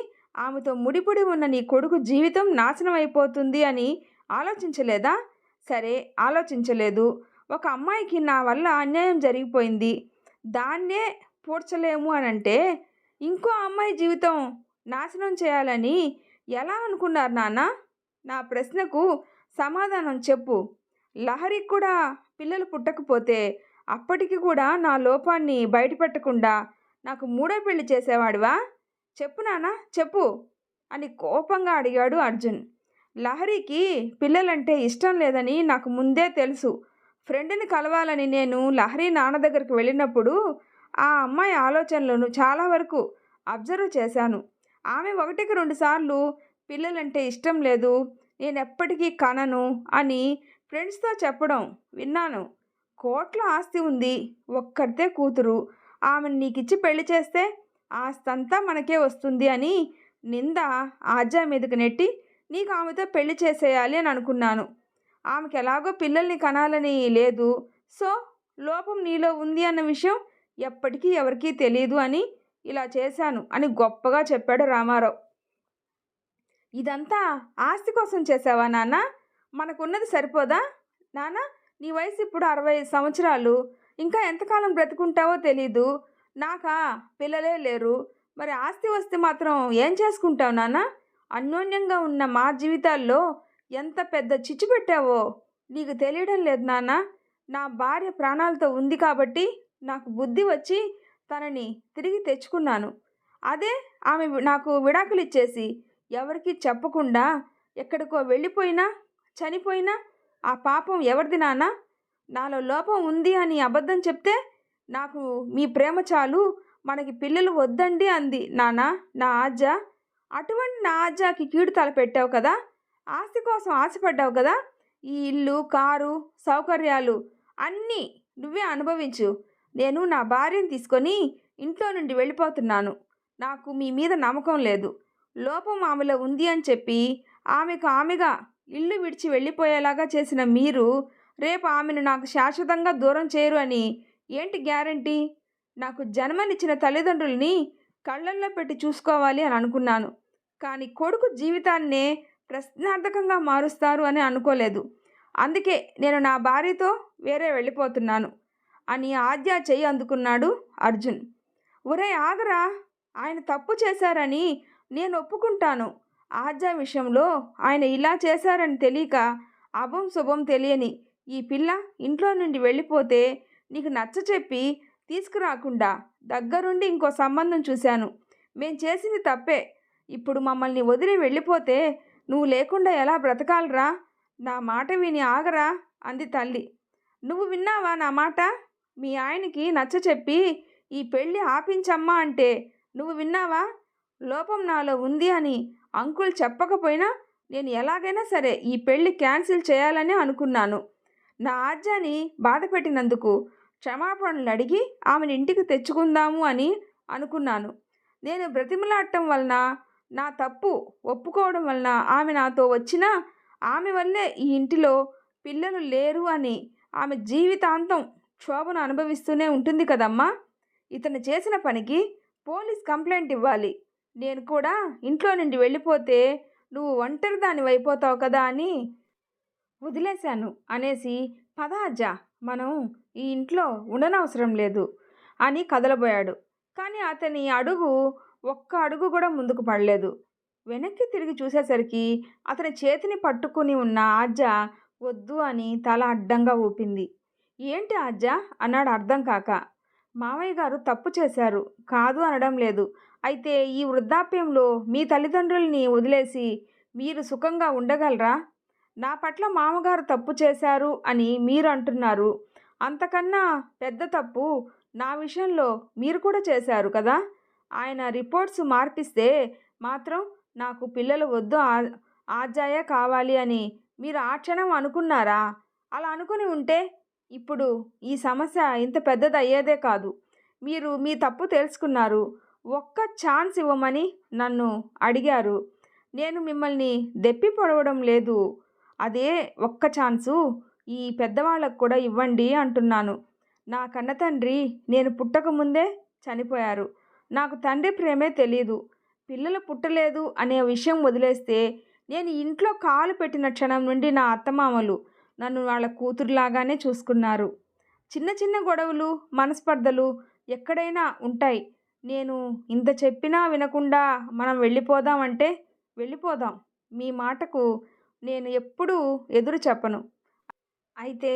ఆమెతో ముడిపడి ఉన్న నీ కొడుకు జీవితం నాశనం అయిపోతుంది అని ఆలోచించలేదా? సరే ఆలోచించలేదు. ఒక అమ్మాయికి నా వల్ల అన్యాయం జరిగిపోయింది, దాన్నే పూడ్చలేము అని అంటే ఇంకో అమ్మాయి జీవితం నాశనం చేయాలని ఎలా అనుకున్నారు నాన్న? నా ప్రశ్నకు సమాధానం చెప్పు. లహరికి కూడా పిల్లలు పుట్టకపోతే అప్పటికి కూడా నా లోపాన్ని బయటపెట్టకుండా నాకు మూడో పెళ్లి చేసేవాడివా? చెప్పు నాన్న చెప్పు అని కోపంగా అడిగాడు అర్జున్. లహరికి పిల్లలంటే ఇష్టం లేదని నాకు ముందే తెలుసు. ఫ్రెండ్ని కలవాలని నేను లహరి నాన్న దగ్గరికి వెళ్ళినప్పుడు ఆ అమ్మాయి ఆలోచనలను చాలా వరకు అబ్జర్వ్ చేశాను. ఆమె 1కి 2 సార్లు పిల్లలంటే ఇష్టం లేదు, నేను ఎప్పటికీ కనను అని ఫ్రెండ్స్తో చెప్పడం విన్నాను. కోట్ల ఆస్తి ఉంది, ఒక్కరితే కూతురు, ఆమెను నీకిచ్చి పెళ్లి చేస్తే ఆస్తంతా మనకే వస్తుంది అని నింద ఆజ్జా మీదకి నెట్టి నీకు ఆమెతో పెళ్లి చేసేయాలి అని అనుకున్నాను. ఆమెకి ఎలాగో పిల్లల్ని కనాలని లేదు, సో లోపం నీలో ఉంది అన్న విషయం ఎప్పటికీ ఎవరికీ తెలియదు అని ఇలా చేశాను అని గొప్పగా చెప్పాడు రామారావు. ఇదంతా ఆస్తి కోసం చేసావా నాన్న? మనకున్నది సరిపోదా నాన్న? నీ వయసు ఇప్పుడు 65 సంవత్సరాలు, ఇంకా ఎంతకాలం బ్రతుకుంటావో తెలీదు. నాకా పిల్లలే లేరు, మరి ఆస్తి వస్తే మాత్రం ఏం చేసుకుంటావు నాన్న? అన్యోన్యంగా ఉన్న మా జీవితాల్లో ఎంత పెద్ద చిచ్చు పెట్టావో నీకు తెలియడం లేదు నాన్న. నా భార్య ప్రాణాలతో ఉంది కాబట్టి నాకు బుద్ధి వచ్చి తనని తిరిగి తెచ్చుకున్నాను. అదే ఆమె నాకు విడాకులు ఇచ్చేసి ఎవరికి చెప్పకుండా ఎక్కడికో వెళ్ళిపోయినా చనిపోయినా ఆ పాపం ఎవరిది నాన్న? నాలో లోపం ఉంది అని అబద్ధం చెప్తే నాకు మీ ప్రేమ చాలు, మనకి పిల్లలు వద్దండి అంది నాన్న నా ఆజ్జా. అటువంటి నా ఆజ్జాకి కీడు తలపెట్టావు కదా, ఆస్తి కోసం ఆశపడ్డావు కదా. ఈ ఇల్లు, కారు, సౌకర్యాలు అన్నీ నువ్వే అనుభవించు. నేను నా భార్యను తీసుకొని ఇంట్లో నుండి వెళ్ళిపోతున్నాను. నాకు మీ మీద నమ్మకం లేదు. లోపం ఆమెలో ఉంది అని చెప్పి ఆమెగా ఇల్లు విడిచి వెళ్ళిపోయేలాగా చేసిన మీరు రేపు ఆమెను నాకు శాశ్వతంగా దూరం చేయరు అని ఏంటి గ్యారంటీ? నాకు జన్మనిచ్చిన తల్లిదండ్రుల్ని కళ్ళల్లో పెట్టి చూసుకోవాలి అని అనుకున్నాను. కానీ కొడుకు జీవితాన్నే ప్రశ్నార్థకంగా మారుస్తారు అని అనుకోలేదు. అందుకే నేను నా భార్యతో వేరే వెళ్ళిపోతున్నాను అని ఆద్య చెయ్యి అందుకున్నాడు అర్జున్. ఒరేయ్ ఆగరా! ఆయన తప్పు చేశారని నేను ఒప్పుకుంటాను. ఆద్య విషయంలో ఆయన ఇలా చేశారని తెలియక అభం శుభం తెలియని ఈ పిల్ల ఇంట్లో నుండి వెళ్ళిపోతే నీకు నచ్చచెప్పి తీసుకురాకుండా దగ్గరుండి ఇంకో సంబంధం చూశాను. మేం చేసింది తప్పే. ఇప్పుడు మమ్మల్ని వదిలి వెళ్ళిపోతే నువ్వు లేకుండా ఎలా బ్రతకాలరా? నా మాట విని ఆగరా అంది తల్లి. నువ్వు విన్నావా నా మాట? మీ ఆయనకి నచ్చచెప్పి ఈ పెళ్ళి ఆపించమ్మా అంటే నువ్వు విన్నావా? లోపం నాలో ఉంది అని అంకుల్ చెప్పకపోయినా నేను ఎలాగైనా సరే ఈ పెళ్ళి క్యాన్సిల్ చేయాలని అనుకున్నాను. నా ఆజ్యాని బాధ పెట్టినందుకు క్షమాపణలు అడిగి ఆమెను ఇంటికి తెచ్చుకుందాము అని అనుకున్నాను. నేను బ్రతిమలాడటం వలన, నా తప్పు ఒప్పుకోవడం వలన ఆమె నాతో వచ్చినా ఆమె వల్లే ఈ ఇంటిలో పిల్లలు లేరు అని ఆమె జీవితాంతం క్షోభను అనుభవిస్తూనే ఉంటుంది కదమ్మా. ఇతను చేసిన పనికి పోలీస్ కంప్లైంట్ ఇవ్వాలి. నేను కూడా ఇంట్లో నుండి వెళ్ళిపోతే నువ్వు ఒంటరి దానివి అయిపోతావు కదా అని వదిలేశాను అనేసి పద అజ్జా, మనం ఈ ఇంట్లో ఉండనవసరం లేదు అని కదలబోయాడు. కానీ అతని అడుగు ఒక్క అడుగు కూడా ముందుకు పడలేదు. వెనక్కి తిరిగి చూసేసరికి అతని చేతిని పట్టుకుని ఉన్న ఆజ్జా వద్దు అని తల అడ్డంగా ఊపింది. ఏంటి ఆజ్జా అన్నాడు అర్థం కాక. మావయ్య గారు తప్పు చేశారు, కాదు అనడం లేదు. అయితే ఈ వృద్ధాప్యంలో మీ తల్లిదండ్రుల్ని వదిలేసి మీరు సుఖంగా ఉండగలరా? నా పట్ల మామగారు తప్పు చేశారు అని మీరు అంటున్నారు. అంతకన్నా పెద్ద తప్పు నా విషయంలో మీరు కూడా చేశారు కదా. ఆయన రిపోర్ట్స్ మార్పిస్తే మాత్రం నాకు పిల్లలు వద్దు, ఆజ్జాయే కావాలి అని మీరు ఆ క్షణం అనుకున్నారా? అలా అనుకుని ఉంటే ఇప్పుడు ఈ సమస్య ఇంత పెద్దది అయ్యేదే కాదు. మీరు మీ తప్పు తెలుసుకున్నారు. ఒక్క ఛాన్స్ ఇవ్వమని నన్ను అడిగారు. నేను మిమ్మల్ని దెప్పి పొడవడం లేదు. అదే ఒక్క ఛాన్సు ఈ పెద్దవాళ్ళకు కూడా ఇవ్వండి అంటున్నాను. నా కన్న తండ్రి నేను పుట్టకముందే చనిపోయారు. నాకు తండ్రి ప్రేమే తెలీదు. పిల్లలు పుట్టలేదు అనే విషయం వదిలేస్తే నేను ఇంట్లో కాలు పెట్టిన క్షణం నుండి నా అత్తమామలు నన్ను వాళ్ళ కూతురులాగానే చూసుకున్నారు. చిన్న చిన్న గొడవలు, మనస్పర్ధలు ఎక్కడైనా ఉంటాయి. నేను ఇంత చెప్పినా వినకుండా మనం వెళ్ళిపోదామంటే వెళ్ళిపోదాం. మీ మాటకు నేను ఎప్పుడూ ఎదురు చెప్పను. అయితే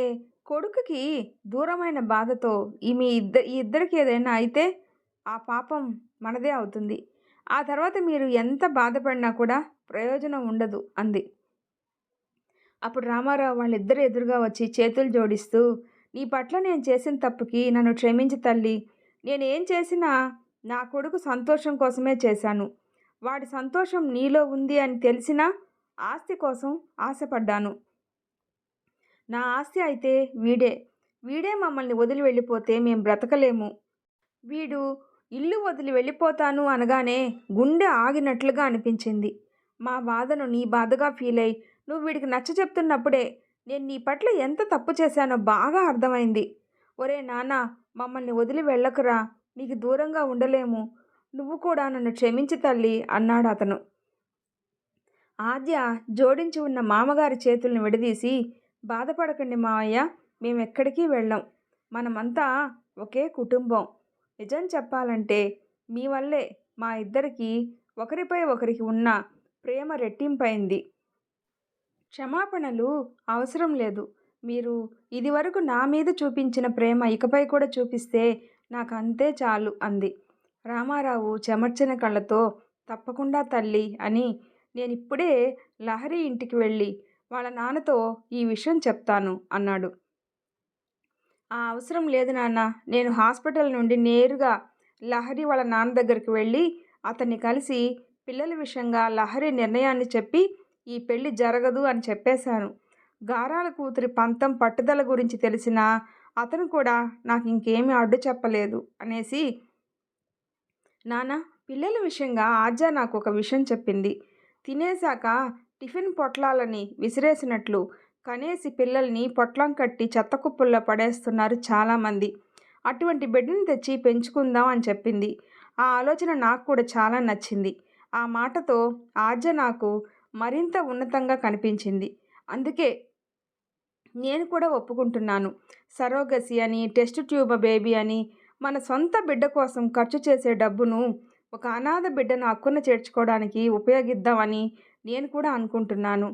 కొడుకుకి దూరమైన బాధతో ఈ ఇద్దరికి ఏదైనా అయితే ఆ పాపం మనదే అవుతుంది. ఆ తర్వాత మీరు ఎంత బాధపడినా కూడా ప్రయోజనం ఉండదు అంది. అప్పుడు రామారావు వాళ్ళిద్దరు ఎదురుగా వచ్చి చేతులు జోడిస్తూ, నీ పట్ల నేను చేసిన తప్పుకి నన్ను క్షమించి తల్లి. నేనేం చేసినా నా కొడుకు సంతోషం కోసమే చేశాను. వాడి సంతోషం నీలో ఉంది అని తెలిసినా ఆస్తి కోసం ఆశపడ్డాను. నా ఆస్తి అయితే వీడే మమ్మల్ని వదిలి వెళ్ళిపోతే మేం బ్రతకలేము. వీడు ఇల్లు వదిలి వెళ్ళిపోతాను అనగానే గుండె ఆగినట్లుగా అనిపించింది. మా బాధను నీ బాధగా ఫీల్ అయ్యి నువ్వు వీడికి నచ్చ చెప్తున్నప్పుడే నేను నీ పట్ల ఎంత తప్పు చేశానో బాగా అర్థమైంది. ఒరే నాన్న, మమ్మల్ని వదిలి వెళ్ళకురా, నీకు దూరంగా ఉండలేము. నువ్వు కూడా నన్ను క్షమించి తల్లి అన్నాడు అతను. ఆద్య జోడించి ఉన్న మామగారి చేతుల్ని విడదీసి, బాధపడకండి మావయ్య, మేమెక్కడికి వెళ్ళాం. మనమంతా ఒకే కుటుంబం. నిజం చెప్పాలంటే మీ వల్లే మా ఇద్దరికి ఒకరిపై ఒకరికి ఉన్న ప్రేమ రెట్టింపైంది. క్షమాపణలు అవసరం లేదు. మీరు ఇదివరకు నా మీద చూపించిన ప్రేమ ఇకపై కూడా చూపిస్తే నాకు అంతే చాలు అంది. రామారావు చెమర్చిన కళ్ళతో, తప్పకుండా తల్లి అని నేనిప్పుడే లహరి ఇంటికి వెళ్ళి వాళ్ళ నాన్నతో ఈ విషయం చెప్తాను అన్నాడు. ఆ అవసరం లేదు నాన్న, నేను హాస్పిటల్ నుండి నేరుగా లహరి వాళ్ళ నాన్న దగ్గరికి వెళ్ళి అతన్ని కలిసి పిల్లల విషయంగా లహరి నిర్ణయాన్ని చెప్పి ఈ పెళ్ళి జరగదు అని చెప్పేశాను. గారాల కూతురి పంతం పట్టుదల గురించి తెలిసిన అతను కూడా నాకు ఇంకేమీ అడ్డు చెప్పలేదు అనేసి, నాన్న, పిల్లల విషయంగా ఆద్య నాకు ఒక విషయం చెప్పింది. తినేశాక టిఫిన్ పొట్లాలని విసిరేసినట్లు కనేసి పిల్లల్ని పొట్లం కట్టి చెత్తకుప్పుల్లో పడేస్తున్నారు చాలామంది. అటువంటి బిడ్డను తెచ్చి పెంచుకుందాం అని చెప్పింది. ఆ ఆలోచన నాకు కూడా చాలా నచ్చింది. ఆ మాటతో ఆద్య నాకు మరింత ఉన్నతంగా కనిపించింది. అందుకే నేను కూడా ఒప్పుకుంటున్నాను. సరోగసీ అని, టెస్ట్ ట్యూబ్ బేబీ అని, మన సొంత బిడ్డ కోసం ఖర్చు చేసే డబ్బును ఒక అనాథ బిడ్డను హక్కున చేర్చుకోవడానికి ఉపయోగిద్దామని నేను కూడా అనుకుంటున్నాను.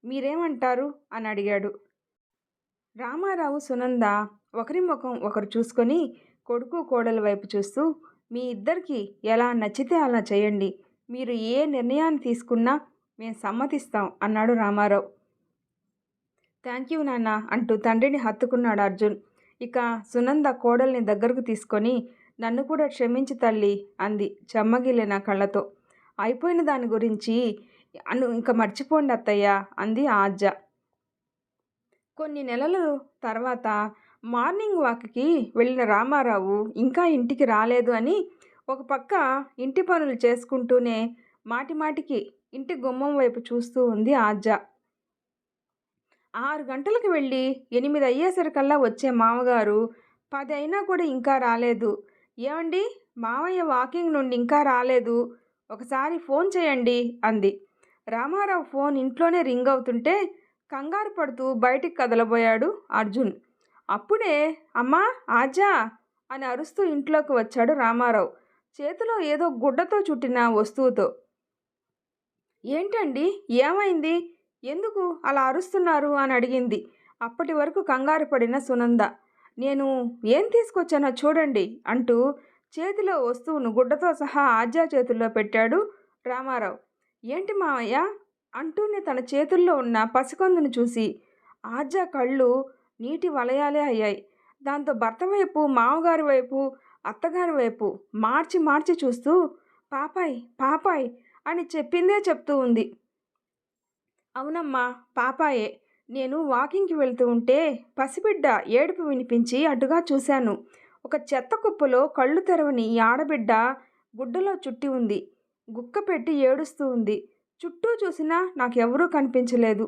మీరేమంటారు అని అడిగాడు. రామారావు, సునంద ఒకరి ముఖం ఒకరు చూసుకొని కొడుకు కోడల వైపు చూస్తూ, మీ ఇద్దరికి ఎలా నచ్చితే అలా చేయండి. మీరు ఏ నిర్ణయాన్ని తీసుకున్నా మేము సమ్మతిస్తాం అన్నాడు రామారావు. థ్యాంక్ యూ నాన్న అంటూ తండ్రిని హత్తుకున్నాడు అర్జున్. ఇక సునంద కోడల్ని దగ్గరకు తీసుకొని, నన్ను కూడా క్షమించి తల్లి అంది చెమ్మగిల్లిన కళ్ళతో. అయిపోయిన దాని గురించి ఇంక మర్చిపోండి అత్తయ్య అంది ఆద్య. కొన్ని నెలల తర్వాత మార్నింగ్ వాక్కి వెళ్ళిన రామారావు ఇంకా ఇంటికి రాలేదు అని ఒక పక్క ఇంటి పనులు చేసుకుంటూనే మాటిమాటికి ఇంటి గుమ్మం వైపు చూస్తూ ఉంది ఆద్య. 6 గంటలకు వెళ్ళి 8 అయ్యేసరికల్లా వచ్చే మామగారు 10 అయినా కూడా ఇంకా రాలేదు. ఏమండి, మావయ్య వాకింగ్ నుండి ఇంకా రాలేదు, ఒకసారి ఫోన్ చేయండి అంది. రామారావు ఫోన్ ఇంట్లోనే రింగ్ అవుతుంటే కంగారు పడుతూ బయటికి కదలబోయాడు అర్జున్. అప్పుడే అమ్మా ఆజా అని అరుస్తూ ఇంట్లోకి వచ్చాడు రామారావు, చేతిలో ఏదో గుడ్డతో చుట్టిన వస్తువుతో. ఏంటండి, ఏమైంది, ఎందుకు అలా అరుస్తున్నారు అని అడిగింది అప్పటి వరకు కంగారు పడిన సునంద. నేను ఏం తీసుకొచ్చానో చూడండి అంటూ చేతిలో వస్తువును గుడ్డతో సహా ఆజ్యా చేతుల్లో పెట్టాడు రామారావు. ఏంటి మావయ్య అంటూనే తన చేతుల్లో ఉన్న పసికందును చూసి ఆజ్యా కళ్ళు నీటి వలయాలే అయ్యాయి. దాంతో భర్త వైపు, మామగారి వైపు, అత్తగారి వైపు మార్చి మార్చి చూస్తూ పాపాయ్ పాపాయ్ అని చెప్పిందే చెప్తూ ఉంది. అవునమ్మా, పాపాయే. నేను వాకింగ్కి వెళ్తూ ఉంటే పసిబిడ్డ ఏడుపు వినిపించి అటుగా చూశాను. ఒక చెత్త కుప్పలో కళ్ళు తెరవని ఈ ఆడబిడ్డ గుడ్డలో చుట్టి ఉంది. గుక్క పెట్టి ఏడుస్తూ ఉంది. చుట్టూ చూసినా నాకెవరూ కనిపించలేదు.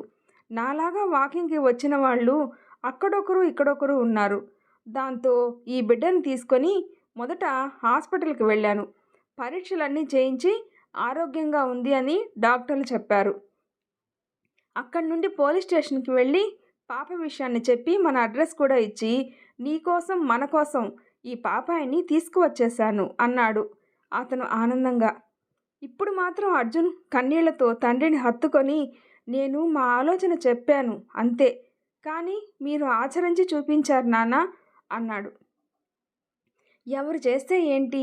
నాలాగా వాకింగ్కి వచ్చిన వాళ్ళు అక్కడొకరు ఇక్కడొకరు ఉన్నారు. దాంతో ఈ బిడ్డను తీసుకొని మొదట హాస్పిటల్కి వెళ్ళాను. పరీక్షలన్నీ చేయించి ఆరోగ్యంగా ఉంది అని డాక్టర్లు చెప్పారు. అక్కడి నుండి పోలీస్ స్టేషన్కి వెళ్ళి పాప విషయాన్ని చెప్పి మన అడ్రస్ కూడా ఇచ్చి నీకోసం మన కోసం ఈ పాపాయిని తీసుకువచ్చేశాను అన్నాడు అతను ఆనందంగా. ఇప్పుడు మాత్రం అర్జున్ కన్నీళ్లతో తండ్రిని హత్తుకొని, నేను మా ఆలోచన చెప్పాను అంతే, కానీ మీరు ఆచరించి చూపించారు నాన్న అన్నాడు. ఎవరు చేస్తే ఏంటి,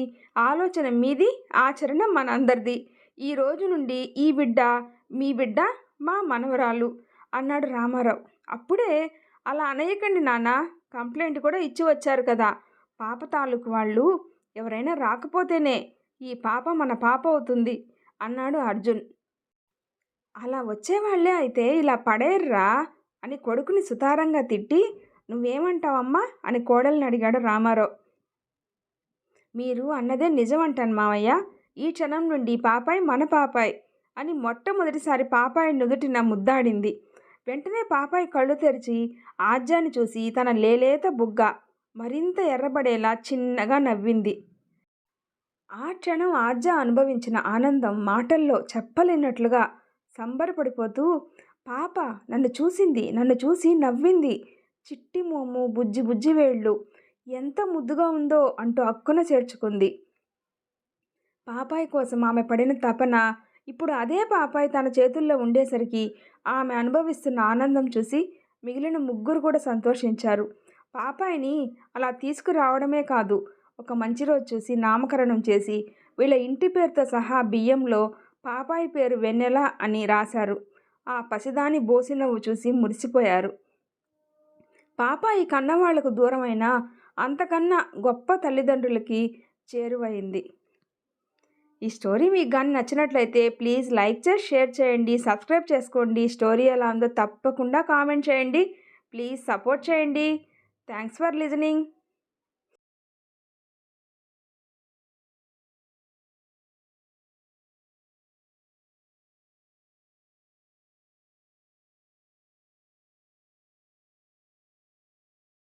ఆలోచన మీది, ఆచరణ మనందరిది. ఈ రోజు నుండి ఈ బిడ్డ మీ బిడ్డ, మా మనవరాలు అన్నాడు రామారావు. అప్పుడే అలా అనేయకండి నాన్న, కంప్లైంట్ కూడా ఇచ్చి వచ్చారు కదా. పాప తాలూకు వాళ్ళు ఎవరైనా రాకపోతేనే ఈ పాప మన పాప అవుతుంది అన్నాడు అర్జున్. అలా వచ్చేవాళ్లే అయితే ఇలా పడేర్రా అని కొడుకుని సుతారంగా తిట్టి, నువ్వేమంటావమ్మా అని కోడల్ని అడిగాడు రామారావు. మీరు అన్నదే నిజం అంటాను మావయ్య. ఈ క్షణం నుండి పాపాయ్ మన పాపాయ్ అని మొట్టమొదటిసారి పాపాయి నుదుటిన ముద్దాడింది. వెంటనే పాపాయి కళ్ళు తెరిచి ఆజ్యాని చూసి తన లేలేత బుగ్గ మరింత ఎర్రబడేలా చిన్నగా నవ్వింది. ఆ క్షణం ఆజ్య అనుభవించిన ఆనందం మాటల్లో చెప్పలేనట్లుగా సంబరపడిపోతూ, పాప నన్ను చూసింది, నన్ను చూసి నవ్వింది, చిట్టి మోము, బుజ్జి బుజ్జి వేళ్ళు, ఎంత ముద్దుగా ఉందో అంటూ అక్కున చేర్చుకుంది. పాపాయి కోసం ఆమె పడిన తపన ఇప్పుడు అదే పాపాయి తన చేతుల్లో ఉండేసరికి ఆమె అనుభవిస్తున్న ఆనందం చూసి మిగిలిన ముగ్గురు కూడా సంతోషించారు. పాపాయిని అలా తీసుకురావడమే కాదు, ఒక మంచి రోజు చూసి నామకరణం చేసి వీళ్ళ ఇంటి పేరుతో సహా బియ్యంలో పాపాయి పేరు వెన్నెల అని రాశారు. ఆ పసిదాని బోసినవ్వు చూసి మురిసిపోయారు. పాపాయి కన్నవాళ్లకు దూరమైన అంతకన్నా గొప్ప తల్లిదండ్రులకి చేరువైంది. ఈ స్టోరీ మీకు కానీ నచ్చినట్లయితే ప్లీజ్ లైక్ చేసి షేర్ చేయండి, సబ్స్క్రైబ్ చేసుకోండి. స్టోరీ ఎలా ఉందో తప్పకుండా కామెంట్ చేయండి. ప్లీజ్ సపోర్ట్ చేయండి. Thanks for listening.